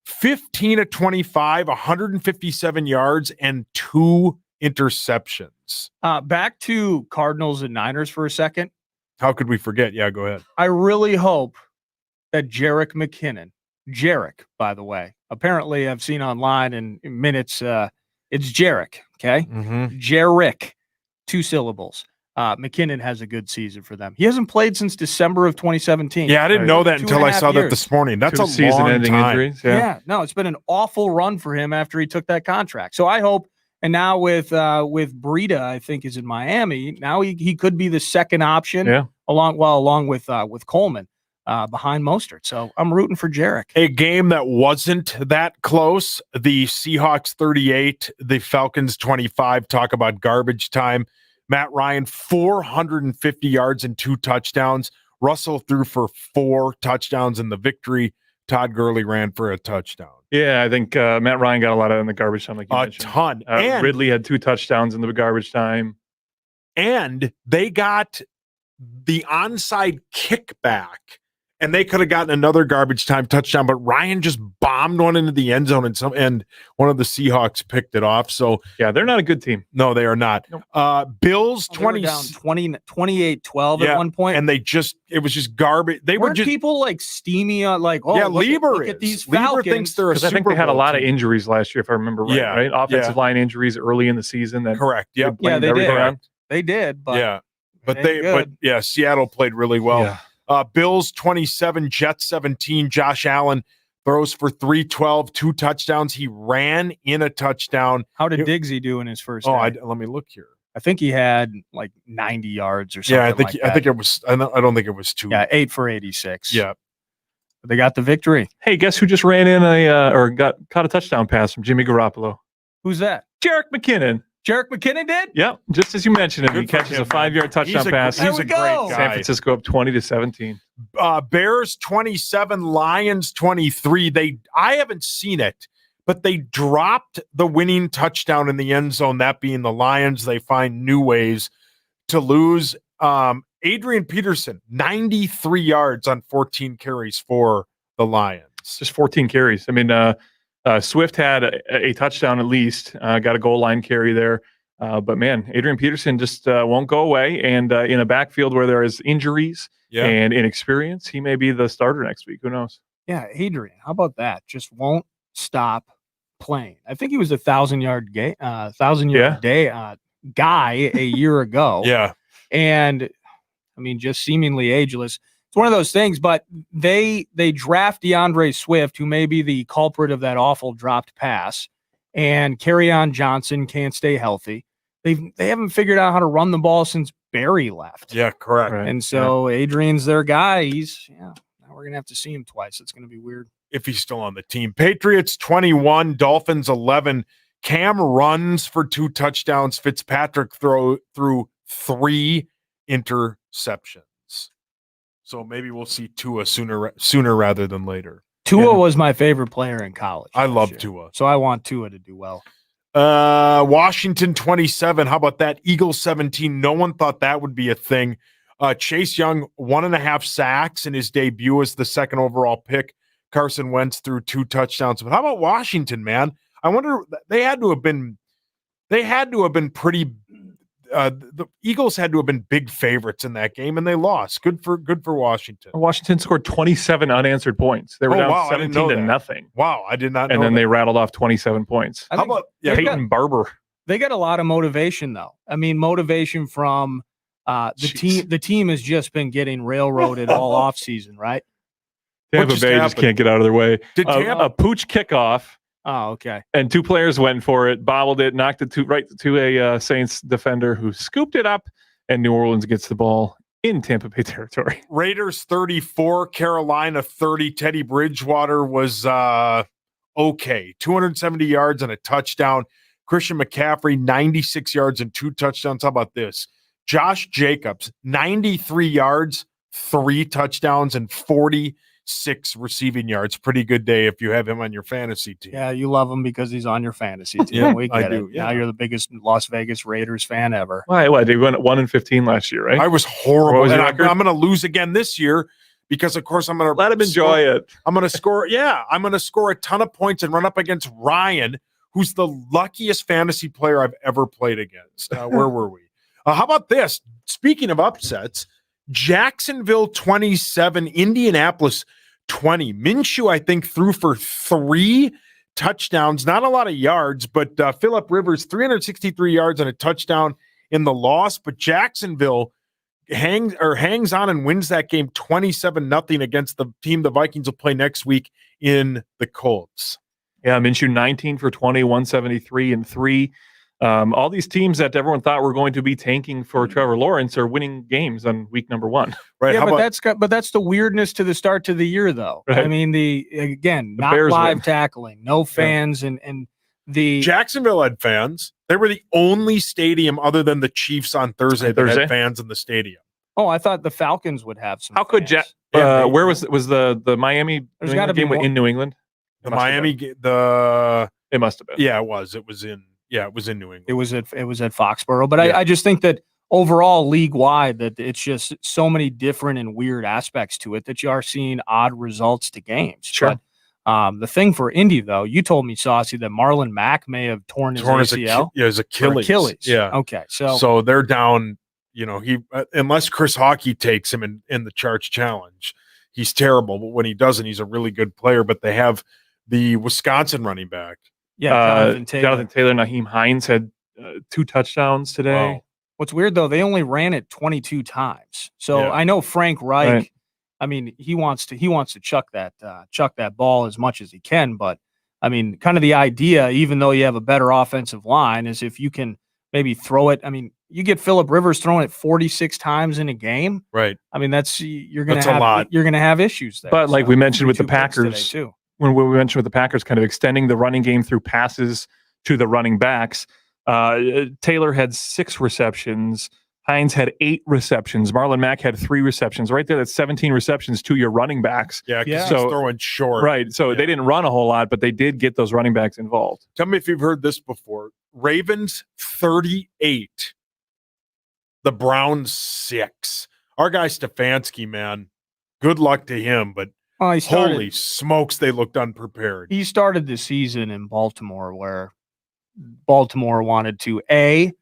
[SPEAKER 3] 15-25, 157 yards and 2 interceptions.
[SPEAKER 5] Back to Cardinals and Niners for a second.
[SPEAKER 3] How could we forget? Yeah, go ahead.
[SPEAKER 5] I really hope that Jerick McKinnon, by the way, apparently I've seen online in minutes, it's Jerick, okay?
[SPEAKER 3] Mm-hmm.
[SPEAKER 5] Jerick, 2 syllables. McKinnon has a good season for them. He hasn't played since December of 2017.
[SPEAKER 3] Yeah, I didn't know that
[SPEAKER 5] 2.5
[SPEAKER 3] until I saw that
[SPEAKER 5] years.
[SPEAKER 3] this morning. That's
[SPEAKER 4] 2
[SPEAKER 3] a long
[SPEAKER 4] season-ending
[SPEAKER 3] time.
[SPEAKER 4] injuries.
[SPEAKER 5] Yeah, no, it's been an awful run for him after he took that contract. So I hope, and now with Breida, I think is in Miami. Now he could be the second option.
[SPEAKER 4] Yeah.
[SPEAKER 5] along with Coleman behind Mostert. So I'm rooting for Jerick.
[SPEAKER 3] A game that wasn't that close. The Seahawks 38, the Falcons 25. Talk about garbage time. Matt Ryan, 450 yards and 2 touchdowns. Russell threw for 4 touchdowns in the victory. Todd Gurley ran for a touchdown.
[SPEAKER 4] Yeah, I think Matt Ryan got a lot in the garbage time. Like you mentioned.
[SPEAKER 3] Ton. And
[SPEAKER 4] Ridley had 2 touchdowns in the garbage time.
[SPEAKER 3] And they got the onside kickback, and they could have gotten another garbage time touchdown, but Ryan just bombed one into the end zone, and one of the Seahawks picked it off. So
[SPEAKER 4] yeah, they're not a good team.
[SPEAKER 3] No, they are not. Bills 20
[SPEAKER 5] down 28-12 at one point,
[SPEAKER 3] and it was just garbage. They were
[SPEAKER 5] weren't
[SPEAKER 3] just
[SPEAKER 5] people like steamy on like, oh,
[SPEAKER 3] yeah,
[SPEAKER 5] look at these
[SPEAKER 3] Lieber
[SPEAKER 5] Falcons.
[SPEAKER 3] thinks they're a
[SPEAKER 4] Because I think
[SPEAKER 3] Super
[SPEAKER 4] they had a
[SPEAKER 3] Bowl
[SPEAKER 4] lot of
[SPEAKER 3] team.
[SPEAKER 4] injuries last year, if I remember right.
[SPEAKER 3] Yeah,
[SPEAKER 4] Right, offensive
[SPEAKER 3] yeah.
[SPEAKER 4] line injuries early in the season. That
[SPEAKER 3] Correct. Yep.
[SPEAKER 5] Yeah, they
[SPEAKER 4] everything
[SPEAKER 5] did.
[SPEAKER 4] on.
[SPEAKER 5] They did, but
[SPEAKER 3] yeah, but
[SPEAKER 5] it ain't good.
[SPEAKER 3] Seattle played really well. Bills 27, Jets 17. Josh Allen throws for 312, 2 touchdowns. He ran in a touchdown.
[SPEAKER 5] How did Diggsy do in his first?
[SPEAKER 3] Let
[SPEAKER 5] day?
[SPEAKER 3] me look here.
[SPEAKER 5] I think he had like 90 yards or something.
[SPEAKER 3] Yeah, I think
[SPEAKER 5] like that.
[SPEAKER 3] it was. I don't think it was 2.
[SPEAKER 5] Yeah, 8 for 86.
[SPEAKER 3] Yeah,
[SPEAKER 5] but they got the victory.
[SPEAKER 4] Hey, guess who just ran in caught a touchdown pass from Jimmy Garoppolo?
[SPEAKER 5] Who's that?
[SPEAKER 4] Jerick McKinnon.
[SPEAKER 5] Jerick McKinnon did?
[SPEAKER 4] Yep, just as you mentioned him,
[SPEAKER 3] Good
[SPEAKER 4] he
[SPEAKER 3] for
[SPEAKER 4] catches
[SPEAKER 3] him,
[SPEAKER 4] a 5-yard touchdown pass.
[SPEAKER 3] He's a great guy.
[SPEAKER 4] San Francisco up 20-17.
[SPEAKER 3] Bears 27, Lions 23. I haven't seen it, but they dropped the winning touchdown in the end zone. That being the Lions, they find new ways to lose. Adrian Peterson 93 yards on 14 carries for the Lions.
[SPEAKER 4] Just 14 carries. I mean, Swift had a touchdown at least, got a goal line carry there. But man, Adrian Peterson just won't go away. And in a backfield where there is injuries and inexperience, he may be the starter next week. Who knows?
[SPEAKER 5] Yeah, Adrian, how about that? Just won't stop playing. I think he was a 1,000-yard day guy a year ago.
[SPEAKER 3] Yeah.
[SPEAKER 5] And I mean, just seemingly ageless. It's one of those things, but they draft DeAndre Swift, who may be the culprit of that awful dropped pass, and Kerryon Johnson can't stay healthy. They haven't figured out how to run the ball since Barry left.
[SPEAKER 3] Yeah, correct.
[SPEAKER 4] Right.
[SPEAKER 5] And so Adrian's their guy. Now we're going to have to see him twice. It's going to be weird.
[SPEAKER 3] If he's still on the team. Patriots 21, Dolphins 11. Cam runs for 2 touchdowns. Fitzpatrick threw 3 interceptions. So maybe we'll see Tua sooner rather than later.
[SPEAKER 5] Tua was my favorite player in college.
[SPEAKER 3] I love Tua.
[SPEAKER 5] So I want Tua to do well.
[SPEAKER 3] Washington 27. How about that? Eagles 17. No one thought that would be a thing. Chase Young, 1.5 sacks in his debut as the second overall pick. Carson Wentz threw 2 touchdowns. But how about Washington, man? I wonder, they had to have been pretty. The Eagles had to have been big favorites in that game, and they lost. Good for Washington.
[SPEAKER 4] Washington scored 27 unanswered points. They were down 17-0.
[SPEAKER 3] Wow, I did not know.
[SPEAKER 4] And then they rattled off 27 points.
[SPEAKER 3] How about
[SPEAKER 4] Peyton Barber?
[SPEAKER 5] They got a lot of motivation, though. I mean, motivation from the team. The team has just been getting railroaded all offseason, right?
[SPEAKER 4] Tampa Bay just can't get out of their way. A pooch kickoff.
[SPEAKER 5] Oh, okay.
[SPEAKER 4] And 2 players went for it, bobbled it, knocked it right to a Saints defender who scooped it up, and New Orleans gets the ball in Tampa Bay territory.
[SPEAKER 3] Raiders 34, Carolina 30. Teddy Bridgewater was okay. 270 yards and a touchdown. Christian McCaffrey, 96 yards and 2 touchdowns. How about this? Josh Jacobs, 93 yards, 3 touchdowns, and 46 receiving yards. Pretty good day if you have him on your fantasy team.
[SPEAKER 5] Yeah, you love him because he's on your fantasy team.
[SPEAKER 3] Yeah,
[SPEAKER 5] we get
[SPEAKER 3] I do.
[SPEAKER 5] it.
[SPEAKER 3] Yeah.
[SPEAKER 5] Now you're the biggest Las Vegas Raiders fan ever.
[SPEAKER 4] Why? They went 1-15 last year, right?
[SPEAKER 3] I was horrible.
[SPEAKER 4] What was
[SPEAKER 3] And
[SPEAKER 4] your
[SPEAKER 3] I'm
[SPEAKER 4] record?
[SPEAKER 3] going to lose again this year because, of course, I'm going to
[SPEAKER 4] Let him enjoy it.
[SPEAKER 3] I'm going to score. Yeah, I'm going to score a ton of points and run up against Ryan, who's the luckiest fantasy player I've ever played against. Where were we? How about this? Speaking of upsets, Jacksonville 27, Indianapolis 20. Minshew, I think, threw for 3 touchdowns. Not a lot of yards, but Phillip Rivers, 363 yards and a touchdown in the loss. But Jacksonville hangs on and wins that game 27-0 against the team the Vikings will play next week in the Colts.
[SPEAKER 4] Yeah, Minshew 19 for 20, 173 and 3. All these teams that everyone thought were going to be tanking for Trevor Lawrence are winning games on week number 1.
[SPEAKER 3] Right?
[SPEAKER 5] Yeah, but that's the weirdness to the start to the year, though.
[SPEAKER 4] Right.
[SPEAKER 5] I mean, the not
[SPEAKER 4] Bears
[SPEAKER 5] live
[SPEAKER 4] win.
[SPEAKER 5] tackling, no fans, and the
[SPEAKER 3] Jacksonville had fans. They were the only stadium other than the Chiefs on Thursday that had fans in the stadium.
[SPEAKER 5] Oh, I thought the Falcons would have some.
[SPEAKER 4] How could where was the Miami
[SPEAKER 5] There's
[SPEAKER 4] New
[SPEAKER 5] gotta
[SPEAKER 4] England
[SPEAKER 5] be
[SPEAKER 4] game
[SPEAKER 5] more-
[SPEAKER 4] in New England?
[SPEAKER 3] The Miami,
[SPEAKER 4] It must have been.
[SPEAKER 3] Yeah, it was. It was in New England.
[SPEAKER 5] It was at Foxborough, but
[SPEAKER 3] Yeah.
[SPEAKER 5] I just think that overall, league wide, that it's just so many different and weird aspects to it that you are seeing odd results to games.
[SPEAKER 4] Sure.
[SPEAKER 5] But the thing for Indy, though, you told me, Saucy, that Marlon Mack may have torn his ACL.
[SPEAKER 3] his Achilles. Yeah.
[SPEAKER 5] Okay.
[SPEAKER 3] So they're down. You know, he unless Chris Hockey takes him in the Charge Challenge, he's terrible. But when he doesn't, he's a really good player. But they have the Wisconsin running back.
[SPEAKER 5] Yeah,
[SPEAKER 4] Jonathan Taylor, Naheem Hines had 2 touchdowns today.
[SPEAKER 3] Wow.
[SPEAKER 5] What's weird, though, they only ran it 22 times. So
[SPEAKER 3] Yeah.
[SPEAKER 5] I know Frank Reich.
[SPEAKER 4] Right.
[SPEAKER 5] I mean, he wants to chuck that ball as much as he can. But I mean, kind of the idea, even though you have a better offensive line, is if you can maybe throw it. I mean, you get Phillip Rivers throwing it 46 times in a game.
[SPEAKER 3] Right.
[SPEAKER 5] I mean, you're going
[SPEAKER 3] That's
[SPEAKER 5] to
[SPEAKER 3] a
[SPEAKER 5] have
[SPEAKER 3] lot.
[SPEAKER 5] You're going to have issues there.
[SPEAKER 4] But like we mentioned with the
[SPEAKER 5] 2 picks today,
[SPEAKER 4] Packers,
[SPEAKER 5] too.
[SPEAKER 4] when we mentioned with the Packers kind of extending the running game through passes to the running backs, Taylor had 6 receptions. Hines had 8 receptions. Marlon Mack had 3 receptions. Right there, that's 17 receptions to your running backs.
[SPEAKER 3] Yeah, because
[SPEAKER 4] So-
[SPEAKER 3] he's throwing short.
[SPEAKER 4] Right. So they didn't run a whole lot, but they did get those running backs involved.
[SPEAKER 3] Tell me if you've heard this before. Ravens 38. The Browns 6. Our guy Stefanski, man, good luck to him. But Holy smokes, they looked unprepared.
[SPEAKER 5] He started the season in Baltimore where Baltimore wanted to, A,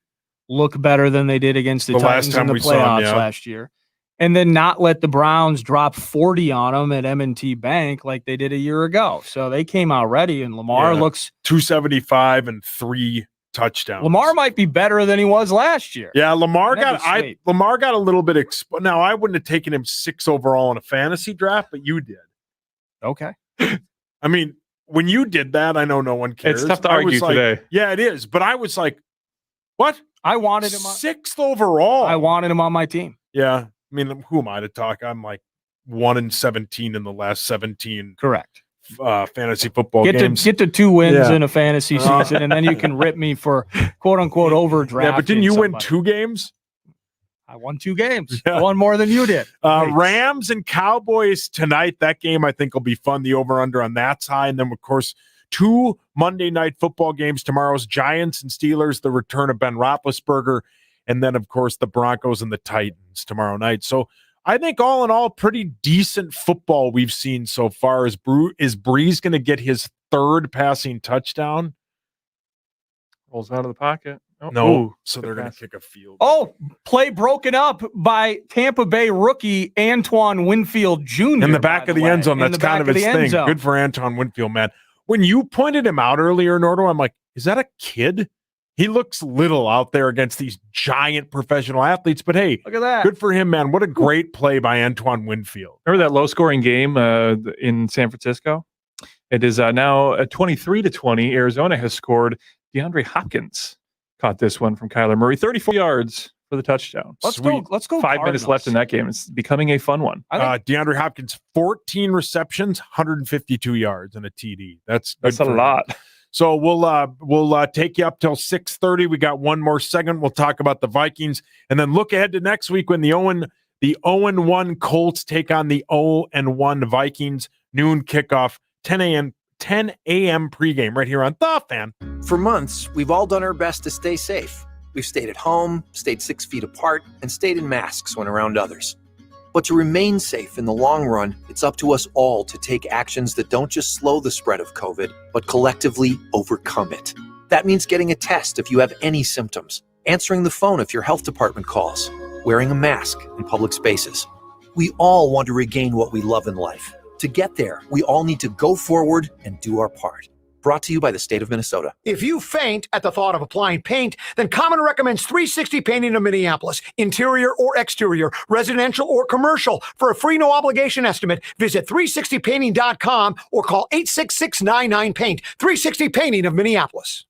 [SPEAKER 5] look better than they did against the Titans in the playoffs last year, and then not let the Browns drop 40 on them at M&T Bank like they did a year ago. So they came out ready, and Lamar looks
[SPEAKER 3] 275 and 3 touchdowns.
[SPEAKER 5] Lamar might be better than he was last year.
[SPEAKER 3] Yeah, Lamar got a little bit now I wouldn't have taken him 6 overall in a fantasy draft, but you did.
[SPEAKER 5] Okay.
[SPEAKER 3] I mean, when you did that, I know no one cares.
[SPEAKER 4] It's tough to argue today.
[SPEAKER 3] Yeah, it is. But I was like, what?
[SPEAKER 5] I wanted him
[SPEAKER 3] 6th overall.
[SPEAKER 5] I wanted him on my team.
[SPEAKER 3] Yeah. I mean, who am I to talk? I'm like 1-17 in the last 17.
[SPEAKER 5] Correct.
[SPEAKER 3] Fantasy football games.
[SPEAKER 5] Get to 2 wins in a fantasy season, and then you can rip me for quote unquote overdraft.
[SPEAKER 3] Yeah, but didn't you win 2 games?
[SPEAKER 5] I won 2 games. Yeah. I won more than you did.
[SPEAKER 3] Rams and Cowboys tonight. That game I think will be fun. The over-under on that's high. And then, of course, 2 Monday night football games. Tomorrow's Giants and Steelers, the return of Ben Roethlisberger. And then, of course, the Broncos and the Titans tomorrow night. So I think all in all, pretty decent football we've seen so far. Is Breeze going to get his 3rd passing touchdown?
[SPEAKER 4] Rolls out of the pocket. Oh,
[SPEAKER 3] no, so they're going to kick a field.
[SPEAKER 5] Oh, play broken up by Tampa Bay rookie Antoine Winfield Jr.
[SPEAKER 3] In the back of the end zone. That's kind of his thing. Good for Antoine Winfield, man. When you pointed him out earlier, Nordo, I'm like, is that a kid? He looks little out there against these giant professional athletes, but hey,
[SPEAKER 5] look at that.
[SPEAKER 3] Good for him, man. What a great play by Antoine Winfield.
[SPEAKER 4] Remember that low-scoring game in San Francisco? It is now 23-20. Arizona has scored. DeAndre Hopkins caught this one from Kyler Murray. 34 yards for the touchdown.
[SPEAKER 5] Let's go.
[SPEAKER 4] 5 minutes left in that game. It's becoming a fun one.
[SPEAKER 3] DeAndre Hopkins, 14 receptions, 152 yards, and a TD. That's
[SPEAKER 4] a lot.
[SPEAKER 3] So we'll take you up till 6:30. We got one more segment. We'll talk about the Vikings, and then look ahead to next week when the 0-1 Colts take on the 0-1 Vikings. Noon kickoff, 10 a.m. pregame right here on The Fan.
[SPEAKER 1] For months, we've all done our best to stay safe. We've stayed at home, stayed 6 feet apart, and stayed in masks when around others. But to remain safe in the long run, it's up to us all to take actions that don't just slow the spread of COVID, but collectively overcome it. That means getting a test if you have any symptoms, answering the phone if your health department calls, wearing a mask in public spaces. We all want to regain what we love in life. To get there, we all need to go forward and do our part. Brought to you by the state of Minnesota.
[SPEAKER 18] If you faint at the thought of applying paint, then Common recommends 360 Painting of Minneapolis. Interior or exterior, residential or commercial. For a free no-obligation estimate, visit 360painting.com or call 866-99-PAINT. 360 Painting of Minneapolis.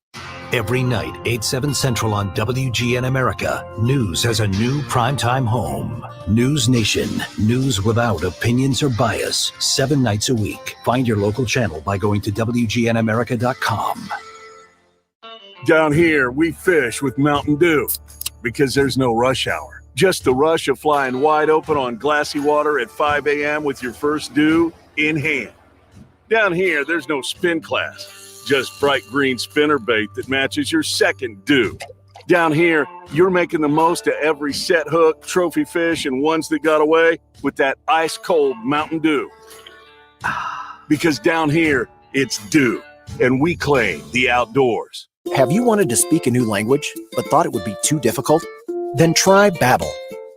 [SPEAKER 22] Every night, 8/7 Central on WGN America, news has a new primetime home. News Nation. News without opinions or bias. 7 nights a week. Find your local channel by going to WGNAmerica.com.
[SPEAKER 23] Down here, we fish with Mountain Dew because there's no rush hour. Just the rush of flying wide open on glassy water at 5 a.m. with your first dew in hand. Down here, there's no spin class. Just bright green spinner bait that matches your second dew. Down here, you're making the most of every set hook, trophy fish, and ones that got away with that ice-cold Mountain Dew. Because down here, it's dew, and we claim the outdoors.
[SPEAKER 1] Have you wanted to speak a new language, but thought it would be too difficult? Then try Babbel.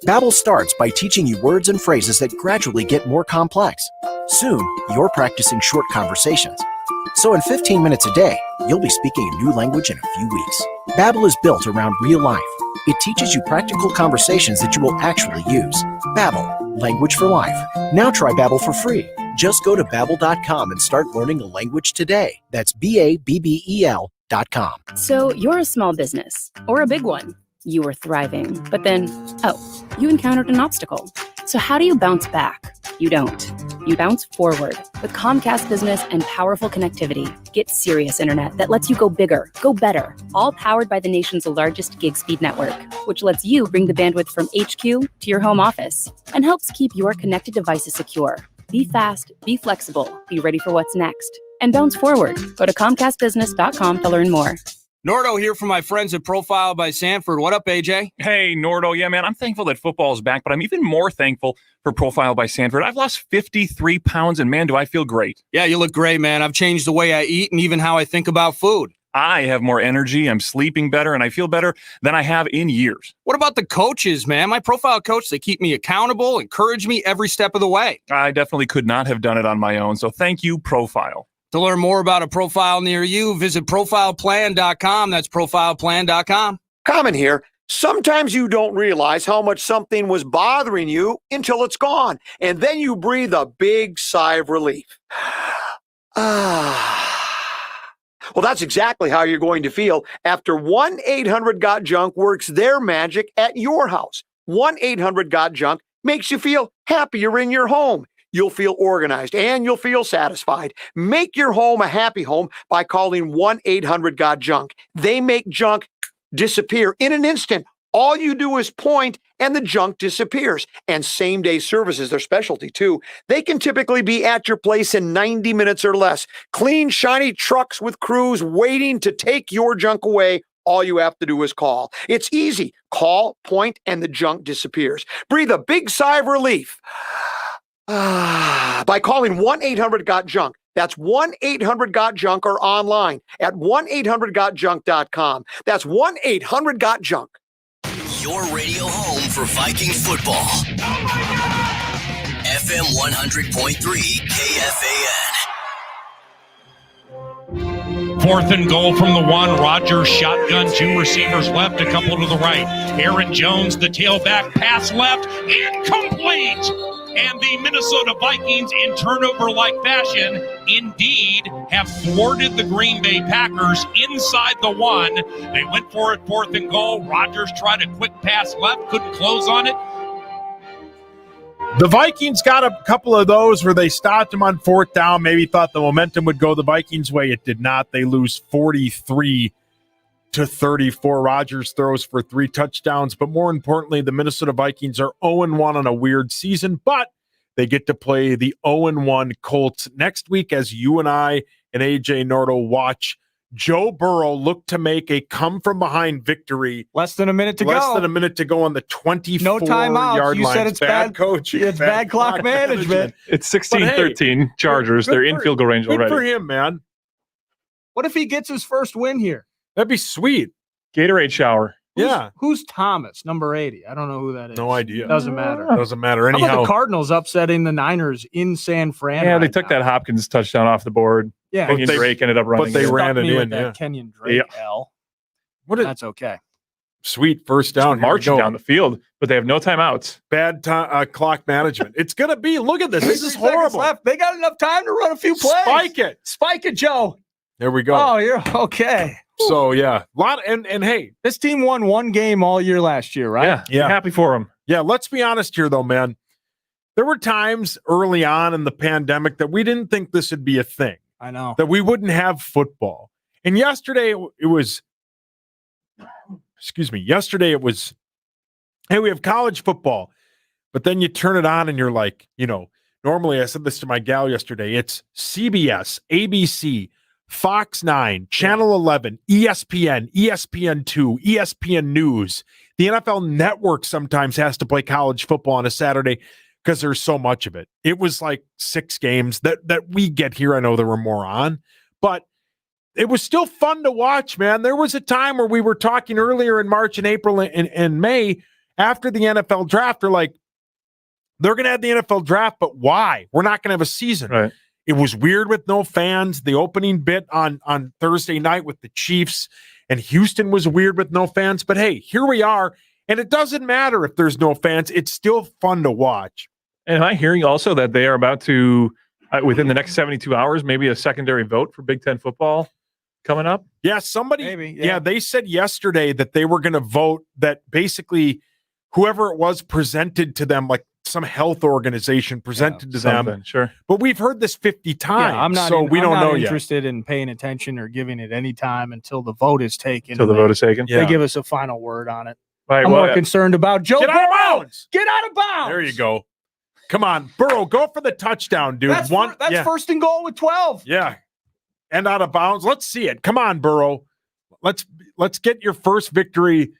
[SPEAKER 1] Babbel starts by teaching you words and phrases that gradually get more complex. Soon, you're practicing short conversations. So in 15 minutes a day, you'll be speaking a new language in a few weeks. Babbel is built around real life. It teaches you practical conversations that you will actually use. Babbel, language for life. Now try Babbel for free. Just go to Babbel.com and start learning a language today. That's BABBEL.com.
[SPEAKER 7] So you're a small business, or a big one. You were thriving, but then, you encountered an obstacle. So how do you bounce back? You don't. You bounce forward with Comcast Business and powerful connectivity. Get serious internet that lets you go bigger, go better, all powered by the nation's largest gig speed network, which lets you bring the bandwidth from HQ to your home office and helps keep your connected devices secure. Be fast, be flexible, be ready for what's next, and bounce forward. Go to ComcastBusiness.com to learn more.
[SPEAKER 5] Nordo here from my friends at Profile by Sanford. What up, AJ?
[SPEAKER 4] Hey, Nordo. Yeah, man, I'm thankful that football is back, but I'm even more thankful for Profile by Sanford. I've lost 53 pounds, and man, do I feel great.
[SPEAKER 5] Yeah, you look great, man. I've changed the way I eat and even how I think about food.
[SPEAKER 4] I have more energy, I'm sleeping better, and I feel better than I have in years.
[SPEAKER 5] What about the coaches, man? My Profile coach, they keep me accountable, encourage me every step of the way.
[SPEAKER 4] I definitely could not have done it on my own, so thank you, Profile.
[SPEAKER 5] To learn more about a profile near you, visit profileplan.com. That's profileplan.com.
[SPEAKER 18] Comment here. Sometimes you don't realize how much something was bothering you until it's gone. And then you breathe a big sigh of relief. Well, that's exactly how you're going to feel after 1-800-GOT-JUNK works their magic at your house. 1-800-GOT-JUNK makes you feel happier in your home. You'll feel organized and you'll feel satisfied. Make your home a happy home by calling 1-800-GOT-JUNK. They make junk disappear in an instant. All you do is point and the junk disappears. And same-day service is their specialty too. They can typically be at your place in 90 minutes or less. Clean, shiny trucks with crews waiting to take your junk away. All you have to do is call. It's easy. Call, point, and the junk disappears. Breathe a big sigh of relief by calling 1-800-GOT-JUNK. That's 1-800-GOT-JUNK or online at 1-800-GOT-JUNK.com. That's 1-800-GOT-JUNK.
[SPEAKER 20] Your radio home for Vikings football. FM 100.3 KFAN.
[SPEAKER 21] 4th and goal from the 1. Rodgers shotgun, 2 receivers left, a couple to the right. Aaron Jones, the tailback, pass left, incomplete. And the Minnesota Vikings, in turnover-like fashion, indeed have thwarted the Green Bay Packers inside the 1. They went for it, 4th and goal. Rodgers tried a quick pass left, couldn't close on it.
[SPEAKER 3] The Vikings got a couple of those where they stopped them on 4th down, maybe thought the momentum would go the Vikings' way. It did not. They lose 43-34. Rodgers throws for 3 touchdowns. But more importantly, the Minnesota Vikings are 0-1 on a weird season, but they get to play the 0-1 Colts next week as you and I and AJ Nordo watch Joe Burrow look to make a come-from-behind victory.
[SPEAKER 5] Less than a minute to go.
[SPEAKER 3] Less than a minute to go on the 24-yard line.
[SPEAKER 5] You said it's bad
[SPEAKER 3] coaching.
[SPEAKER 5] It's bad clock management.
[SPEAKER 4] It's 16-13 Chargers. They're in field goal range already.
[SPEAKER 3] Good for him, man.
[SPEAKER 5] What if he gets his first win here?
[SPEAKER 3] That'd be sweet.
[SPEAKER 4] Gatorade shower.
[SPEAKER 5] Who's Thomas, number 80? I don't know who that is.
[SPEAKER 3] No idea.
[SPEAKER 5] Doesn't matter.
[SPEAKER 3] Doesn't matter. Anyhow,
[SPEAKER 5] how about the Cardinals upsetting the Niners in San Fran?
[SPEAKER 4] Yeah, they took that Hopkins touchdown off the board.
[SPEAKER 5] Yeah.
[SPEAKER 4] Kenyon Drake ended up running.
[SPEAKER 3] But they ran it in.
[SPEAKER 5] That Kenyon Drake L. That's okay.
[SPEAKER 3] Sweet first down.
[SPEAKER 4] Marching down the field, but they have no timeouts.
[SPEAKER 3] Bad clock management. It's going to be. Look at this. This is horrible.
[SPEAKER 5] Left. They got enough time to run a few plays. Spike it, Joe.
[SPEAKER 3] There we go.
[SPEAKER 5] Oh, you're okay.
[SPEAKER 3] So yeah, and hey,
[SPEAKER 5] this team won 1 game all year last year, right?
[SPEAKER 3] Yeah.
[SPEAKER 4] Happy for them.
[SPEAKER 3] Yeah, let's be honest here though, man. There were times early on in the pandemic that we didn't think this would be a thing.
[SPEAKER 5] I know.
[SPEAKER 3] That we wouldn't have football. And yesterday it was hey, we have college football. But then you turn it on and you're like, normally I said this to my gal yesterday, it's CBS, ABC, Fox 9, Channel 11, ESPN, ESPN2, ESPN News. The NFL Network sometimes has to play college football on a Saturday because there's so much of it. It was like 6 games that we get here. I know there were more on, but it was still fun to watch, man. There was a time where we were talking earlier in March and April and May after the NFL draft. They're like, they're going to have the NFL draft, but why? We're not going to have a season.
[SPEAKER 4] Right.
[SPEAKER 3] It was weird with no fans. The opening bit on Thursday night with the Chiefs and Houston was weird with no fans. But hey, here we are. And it doesn't matter if there's no fans. It's still fun to watch.
[SPEAKER 4] And am I hearing also that they are about to, within the next 72 hours, maybe a secondary vote for Big Ten football coming up?
[SPEAKER 3] Yeah, somebody.
[SPEAKER 5] Maybe,
[SPEAKER 3] yeah, they said yesterday that they were going to vote that basically whoever it was presented to them, like some health organization presented to them.
[SPEAKER 4] Sure.
[SPEAKER 3] But we've heard this 50 times.
[SPEAKER 5] Yeah, I'm not,
[SPEAKER 3] we don't know
[SPEAKER 5] interested in paying attention or giving it any time until the vote is taken.
[SPEAKER 4] Until the vote is taken?
[SPEAKER 5] They give us a final word on it.
[SPEAKER 4] Right,
[SPEAKER 5] I'm more concerned about Joe
[SPEAKER 3] Get out of
[SPEAKER 5] Burrow.
[SPEAKER 3] bounds.
[SPEAKER 5] Get out of bounds.
[SPEAKER 3] There you go. Come on, Burrow, go for the touchdown, dude.
[SPEAKER 5] That's first and goal with 12.
[SPEAKER 3] Yeah. And out of bounds. Let's see it. Come on, Burrow. let's get your first victory.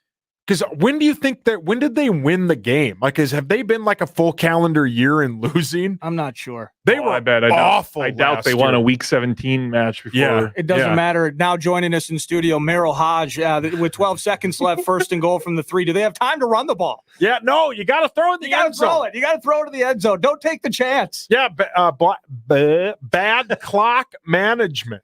[SPEAKER 3] Because when did they win the game? Like, have they been like a full calendar year in losing?
[SPEAKER 5] I'm not sure.
[SPEAKER 3] They were awful.
[SPEAKER 4] I doubt they won a Week 17 match before.
[SPEAKER 3] Yeah.
[SPEAKER 5] It doesn't matter. Now joining us in studio, Merrill Hodge, with 12 seconds left, 1st and goal from the 3. Do they have time to run the ball?
[SPEAKER 3] Yeah, no, you got to throw it in the end zone.
[SPEAKER 5] You got to throw it to the end zone. Don't take the chance.
[SPEAKER 3] Yeah, bad clock management.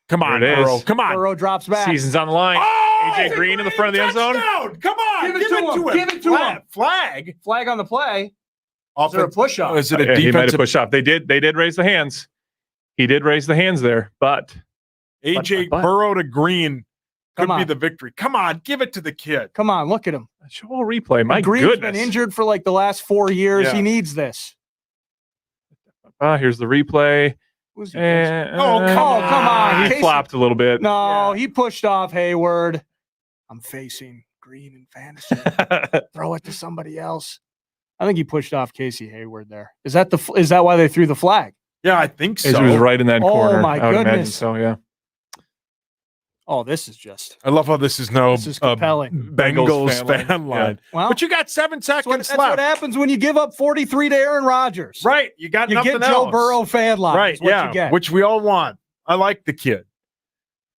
[SPEAKER 3] Come on, Burrow. Come on.
[SPEAKER 5] Burrow drops back.
[SPEAKER 4] Season's on the line. AJ Green in the front of the end zone.
[SPEAKER 3] Come on. Give it to him. Give it to him.
[SPEAKER 5] Flag on the play.
[SPEAKER 3] Is
[SPEAKER 5] there a push-off?
[SPEAKER 3] Is it a defensive?
[SPEAKER 4] He might have pushed off. They did raise the hands. He did raise the hands there, but
[SPEAKER 3] AJ Burrow to Green could be the victory. Come on, give it to the kid.
[SPEAKER 5] Come on, look at him.
[SPEAKER 4] Show a replay. My
[SPEAKER 5] Green's
[SPEAKER 4] goodness.
[SPEAKER 5] been injured for like the last 4 years.
[SPEAKER 3] Yeah.
[SPEAKER 5] He needs this.
[SPEAKER 4] Here's the replay.
[SPEAKER 5] Who's
[SPEAKER 4] come
[SPEAKER 5] on.
[SPEAKER 4] He
[SPEAKER 5] Casey.
[SPEAKER 4] flopped a little bit.
[SPEAKER 5] No, he pushed off Hayward. I'm facing Green in fantasy. Throw it to somebody else. I think he pushed off Casey Hayward there. Is that why they threw the flag?
[SPEAKER 3] Yeah, I think so.
[SPEAKER 4] He was right in that corner.
[SPEAKER 5] Oh my
[SPEAKER 4] I would imagine
[SPEAKER 5] goodness.
[SPEAKER 4] so, yeah.
[SPEAKER 5] Oh, this is just.
[SPEAKER 3] I love how this is
[SPEAKER 5] compelling.
[SPEAKER 3] Bengals fan line.
[SPEAKER 5] Yeah. Well,
[SPEAKER 3] but you got 7 seconds
[SPEAKER 5] that's
[SPEAKER 3] left.
[SPEAKER 5] what happens when you give up 43 to Aaron Rodgers.
[SPEAKER 3] Right. You got nothing
[SPEAKER 5] get
[SPEAKER 3] else.
[SPEAKER 5] Joe Burrow fan line.
[SPEAKER 3] Right.
[SPEAKER 5] What
[SPEAKER 3] Yeah.
[SPEAKER 5] you get.
[SPEAKER 3] Which we all want. I like the kid.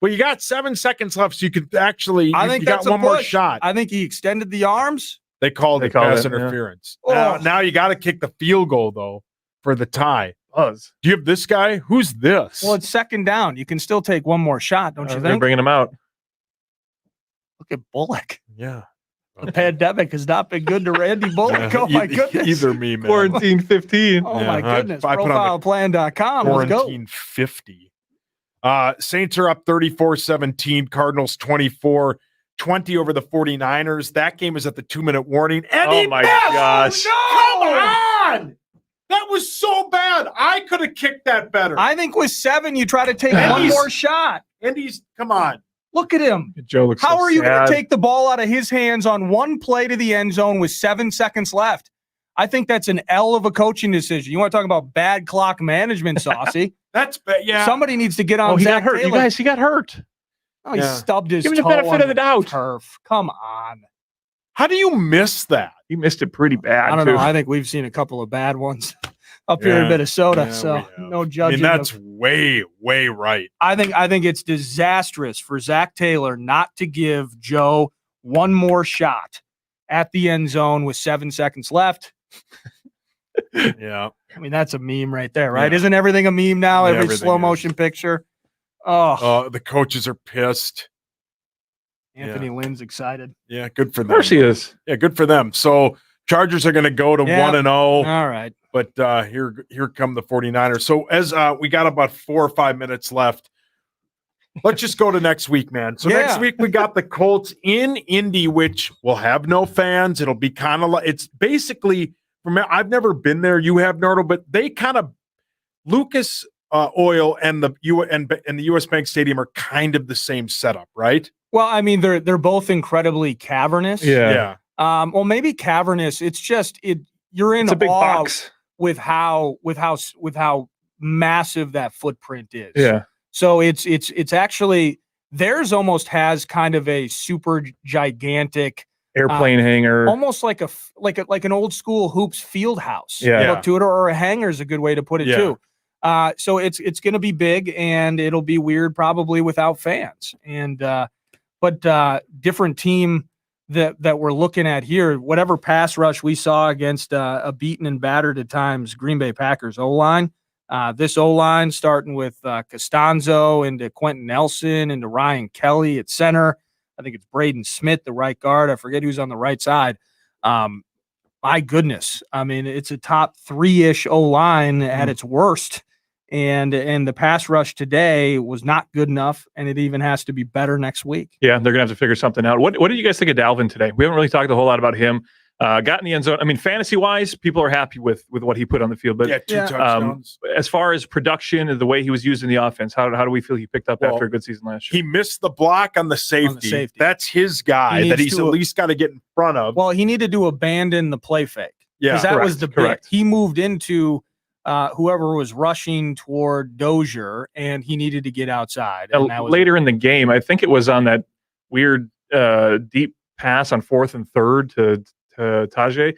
[SPEAKER 3] Well, you got 7 seconds left, so you could actually.
[SPEAKER 5] I think
[SPEAKER 3] you
[SPEAKER 5] that's
[SPEAKER 3] got one
[SPEAKER 5] a
[SPEAKER 3] more
[SPEAKER 5] push.
[SPEAKER 3] shot.
[SPEAKER 5] I think he extended the arms.
[SPEAKER 3] They called it pass interference.
[SPEAKER 5] Yeah.
[SPEAKER 3] Now you got to kick the field goal though for the tie.
[SPEAKER 4] Buzz.
[SPEAKER 3] Do you have this guy? Who's this?
[SPEAKER 5] Well, it's 2nd down. You can still take one more shot, don't you
[SPEAKER 4] They're
[SPEAKER 5] think?
[SPEAKER 4] bringing him out.
[SPEAKER 5] Look at Bullock.
[SPEAKER 3] Yeah.
[SPEAKER 5] The pandemic has not been good to Randy Bullock. Oh, my goodness.
[SPEAKER 3] Either me, man.
[SPEAKER 4] Quarantine 15.
[SPEAKER 5] Oh, my goodness.
[SPEAKER 3] I put on the
[SPEAKER 5] Profileplan.com. Let's go.
[SPEAKER 3] Quarantine 50. Saints are up 34-17. Cardinals 24-20 over the 49ers. That game is at the 2-minute warning. And he missed!
[SPEAKER 4] gosh.
[SPEAKER 3] Come on! That was so bad. I could have kicked that better.
[SPEAKER 5] I think with 7, you try to take one more shot.
[SPEAKER 3] And come on.
[SPEAKER 5] Look at him.
[SPEAKER 4] Joe looks
[SPEAKER 5] How
[SPEAKER 4] so
[SPEAKER 5] are you going
[SPEAKER 4] sad.
[SPEAKER 5] to take the ball out of his hands on one play to the end zone with 7 seconds left? I think that's an L of a coaching decision. You want to talk about bad clock management, Saucy?
[SPEAKER 3] That's bad. Yeah.
[SPEAKER 5] Somebody needs to get on.
[SPEAKER 4] He
[SPEAKER 5] Zach
[SPEAKER 4] got hurt.
[SPEAKER 5] Taylor.
[SPEAKER 4] You guys, he got hurt.
[SPEAKER 5] Oh, he stubbed his
[SPEAKER 4] Give him the
[SPEAKER 5] toe
[SPEAKER 4] benefit
[SPEAKER 5] on
[SPEAKER 4] of the doubt.
[SPEAKER 5] turf. Come on.
[SPEAKER 3] How do you miss that?
[SPEAKER 4] He missed it pretty bad.
[SPEAKER 5] I don't
[SPEAKER 4] too.
[SPEAKER 5] know. I think we've seen a couple of bad ones up here in Minnesota.
[SPEAKER 3] Yeah,
[SPEAKER 5] So no
[SPEAKER 3] I
[SPEAKER 5] judging.
[SPEAKER 3] mean, that's way right.
[SPEAKER 5] I think it's disastrous for Zach Taylor not to give Joe one more shot at the end zone with 7 seconds left.
[SPEAKER 3] Yeah.
[SPEAKER 5] I mean, that's a meme right there, right?
[SPEAKER 3] Yeah.
[SPEAKER 5] Isn't everything a meme now?
[SPEAKER 3] Yeah,
[SPEAKER 5] Every
[SPEAKER 3] everything
[SPEAKER 5] slow
[SPEAKER 3] is.
[SPEAKER 5] motion picture. Oh,
[SPEAKER 3] The coaches are pissed.
[SPEAKER 5] Anthony Lynn's excited.
[SPEAKER 3] Yeah, good for them.
[SPEAKER 4] Of course he is.
[SPEAKER 3] Yeah, good for them. So Chargers are going to go to 1-0.
[SPEAKER 5] All right.
[SPEAKER 3] But here come the 49ers. So as we got about 4 or 5 minutes left, let's just go to next week, man. So next week we got the Colts in Indy, which will have no fans. It'll be kind of like, it's basically, I've never been there. You have, Nardo, but they kind of, Lucas Oil and the US Bank Stadium are kind of the same setup, right?
[SPEAKER 5] Well, I mean, they're both incredibly cavernous.
[SPEAKER 3] Yeah.
[SPEAKER 5] Well, maybe cavernous. It's just you're in
[SPEAKER 4] It's a big
[SPEAKER 5] awe
[SPEAKER 4] box.
[SPEAKER 5] with how massive that footprint is.
[SPEAKER 4] Yeah.
[SPEAKER 5] So it's actually, theirs almost has kind of a super gigantic
[SPEAKER 4] Airplane hangar.
[SPEAKER 5] almost like an old school hoops field house.
[SPEAKER 4] Yeah.
[SPEAKER 5] Look to it, or a hangar is a good way to put it too. So it's going to be big, and it'll be weird probably without fans. And but different team that we're looking at here, whatever pass rush we saw against a beaten and battered at times Green Bay Packers O-line. This O-line starting with Costanzo into Quentin Nelson into Ryan Kelly at center. I think it's Braden Smith, the right guard. I forget who's on the right side. My goodness. I mean, it's a top 3-ish O-line at its worst. And the pass rush today was not good enough, and it even has to be better next week.
[SPEAKER 4] Yeah, they're going to have to figure something out. What did you guys think of Dalvin today? We haven't really talked a whole lot about him. Got in the end zone. I mean, fantasy-wise, people are happy with what he put on the field. But
[SPEAKER 3] 2 touchdowns.
[SPEAKER 4] As far as production and the way he was used in the offense, how do we feel he picked up after a good season last year?
[SPEAKER 3] He missed the block on the safety. That's his guy that he's at least got to get in front of.
[SPEAKER 5] Well, he needed to abandon the play fake.
[SPEAKER 3] Yeah,
[SPEAKER 5] because that was the big. He moved into whoever was rushing toward Dozier, and he needed to get outside. And that was
[SPEAKER 4] later in the game, I think it was on that weird deep pass on 4th and 3rd to Tajay.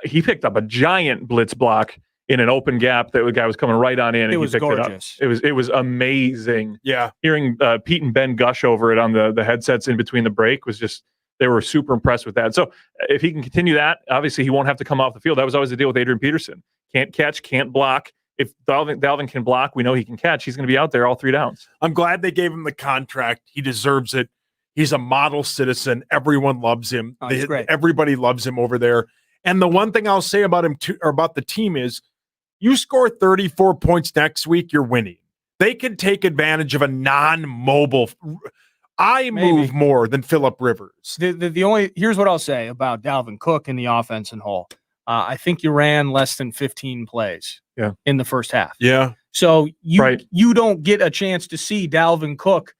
[SPEAKER 4] He picked up a giant blitz block in an open gap that the guy was coming right on in, and
[SPEAKER 5] It was
[SPEAKER 4] he picked
[SPEAKER 5] gorgeous.
[SPEAKER 4] it up. It was amazing.
[SPEAKER 3] Yeah.
[SPEAKER 4] Hearing Pete and Ben gush over it on the headsets in between the break was just, they were super impressed with that. So if he can continue that, obviously he won't have to come off the field. That was always the deal with Adrian Peterson. Can't catch, can't block. If Dalvin can block, we know he can catch. He's going to be out there all 3 downs.
[SPEAKER 3] I'm glad they gave him the contract. He deserves it. He's a model citizen. Everyone loves him.
[SPEAKER 5] Oh, he's great.
[SPEAKER 3] Everybody loves him over there. And the one thing I'll say about him or about the team is, you score 34 points next week, you're winning. They can take advantage of a non-mobile. I move more than Phillip Rivers.
[SPEAKER 5] The only, here's what I'll say about Dalvin Cook in the offense and whole. I think you ran less than 15 plays in the first half.
[SPEAKER 3] Yeah.
[SPEAKER 5] So you don't get a chance to see Dalvin Cook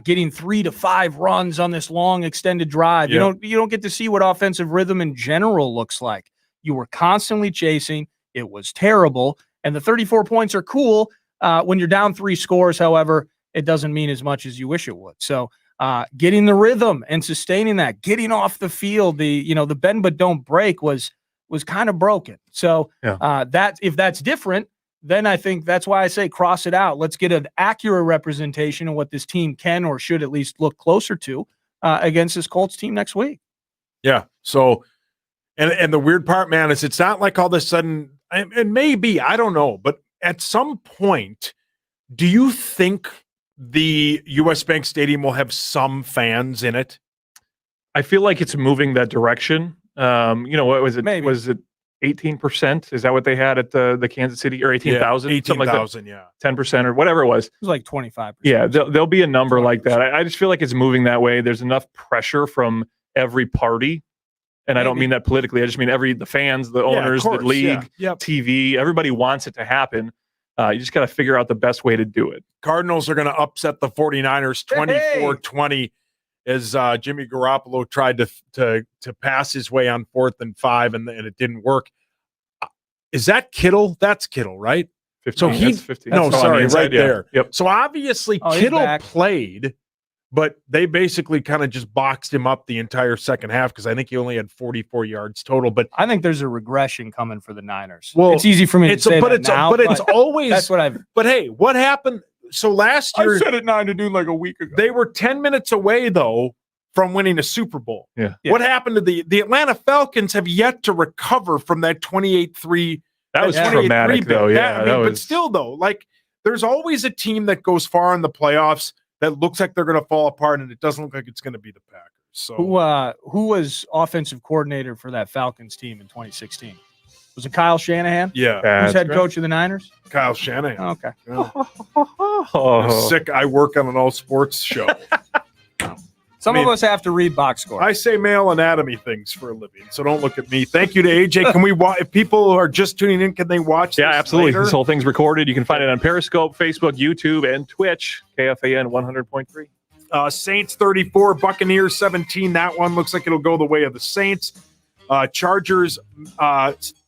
[SPEAKER 5] getting 3 to 5 runs on this long extended drive.
[SPEAKER 3] Yep.
[SPEAKER 5] You don't get to see what offensive rhythm in general looks like. You were constantly chasing. It was terrible. And the 34 points are cool. When you're down 3 scores, however, it doesn't mean as much as you wish it would. So getting the rhythm and sustaining that, getting off the field, the bend but don't break was kind of broken. So that if that's different, then I think that's why I say cross it out. Let's get an accurate representation of what this team can or should at least look closer to against this Colts team next week.
[SPEAKER 3] Yeah. So, and the weird part, man, is it's not like all of a sudden, and maybe, I don't know, but at some point, do you think the US Bank Stadium will have some fans in it?
[SPEAKER 4] I feel like it's moving that direction. What was it?
[SPEAKER 5] Maybe.
[SPEAKER 4] Was it 18%? Is that what they had at the Kansas City, or 18,000?
[SPEAKER 3] 18,000, yeah.
[SPEAKER 4] 10% or whatever it was.
[SPEAKER 5] It was like 25%.
[SPEAKER 4] Yeah, there'll be a number like that. I just feel like it's moving that way. There's enough pressure from every party. And I don't mean that politically. I just mean the fans, the owners, the league, TV. Everybody wants it to happen. You just got to figure out the best way to do it.
[SPEAKER 3] Cardinals are going to upset the 49ers 24-20 as Jimmy Garoppolo tried to pass his way on 4th and 5, and it didn't work. Is that Kittle? That's Kittle, right?
[SPEAKER 4] 15.
[SPEAKER 3] So
[SPEAKER 4] That's 15.
[SPEAKER 3] No,
[SPEAKER 4] That's
[SPEAKER 3] sorry,
[SPEAKER 4] inside,
[SPEAKER 3] right there.
[SPEAKER 4] Yep.
[SPEAKER 3] So obviously Kittle played, but they basically kind of just boxed him up the entire second half because I think he only had 44 yards total. But
[SPEAKER 5] I think there's a regression coming for the Niners.
[SPEAKER 3] Well,
[SPEAKER 5] it's easy for me to say that now,
[SPEAKER 3] but it's always
[SPEAKER 5] that's what I've.
[SPEAKER 3] But hey, what happened? So last year,
[SPEAKER 5] I said it 9 to noon like a week ago.
[SPEAKER 3] They were 10 minutes away though from winning a Super Bowl.
[SPEAKER 4] Yeah.
[SPEAKER 3] What happened to the Atlanta Falcons? Have yet to recover from that 28-3.
[SPEAKER 4] That was traumatic, though. Yeah,
[SPEAKER 3] but still, though, like there's always a team that goes far in the playoffs that looks like they're going to fall apart, and it doesn't look like it's going to be the Packers. So,
[SPEAKER 5] who was offensive coordinator for that Falcons team in 2016? Was it Kyle Shanahan?
[SPEAKER 3] Yeah,
[SPEAKER 5] who's head coach of the Niners?
[SPEAKER 3] Kyle Shanahan.
[SPEAKER 5] Oh, okay.
[SPEAKER 3] Yeah. I'm sick. I work on an all sports show.
[SPEAKER 5] Some of us have to read box score.
[SPEAKER 3] I say male anatomy things for a living, so don't look at me. Thank you to AJ. Can we if people are just tuning in, can they watch
[SPEAKER 4] Yeah,
[SPEAKER 3] this
[SPEAKER 4] absolutely.
[SPEAKER 3] later?
[SPEAKER 4] This whole thing's recorded. You can find it on Periscope, Facebook, YouTube, and Twitch. KFAN 100.3.
[SPEAKER 3] Saints 34, Buccaneers 17. That one looks like it'll go the way of the Saints. Chargers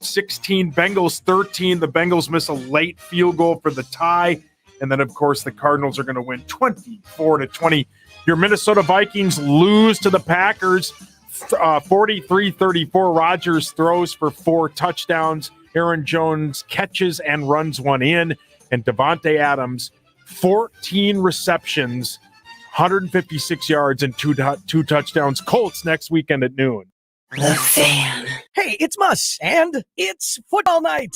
[SPEAKER 3] 16, Bengals 13. The Bengals miss a late field goal for the tie. And then, of course, the Cardinals are going to win 24-20. Your Minnesota Vikings lose to the Packers 43-34. Rodgers throws for 4 touchdowns. Aaron Jones catches and runs one in. And Devontae Adams, 14 receptions, 156 yards, and two touchdowns. Colts next weekend at noon.
[SPEAKER 8] The Fan. Hey, it's Muss, and it's football night.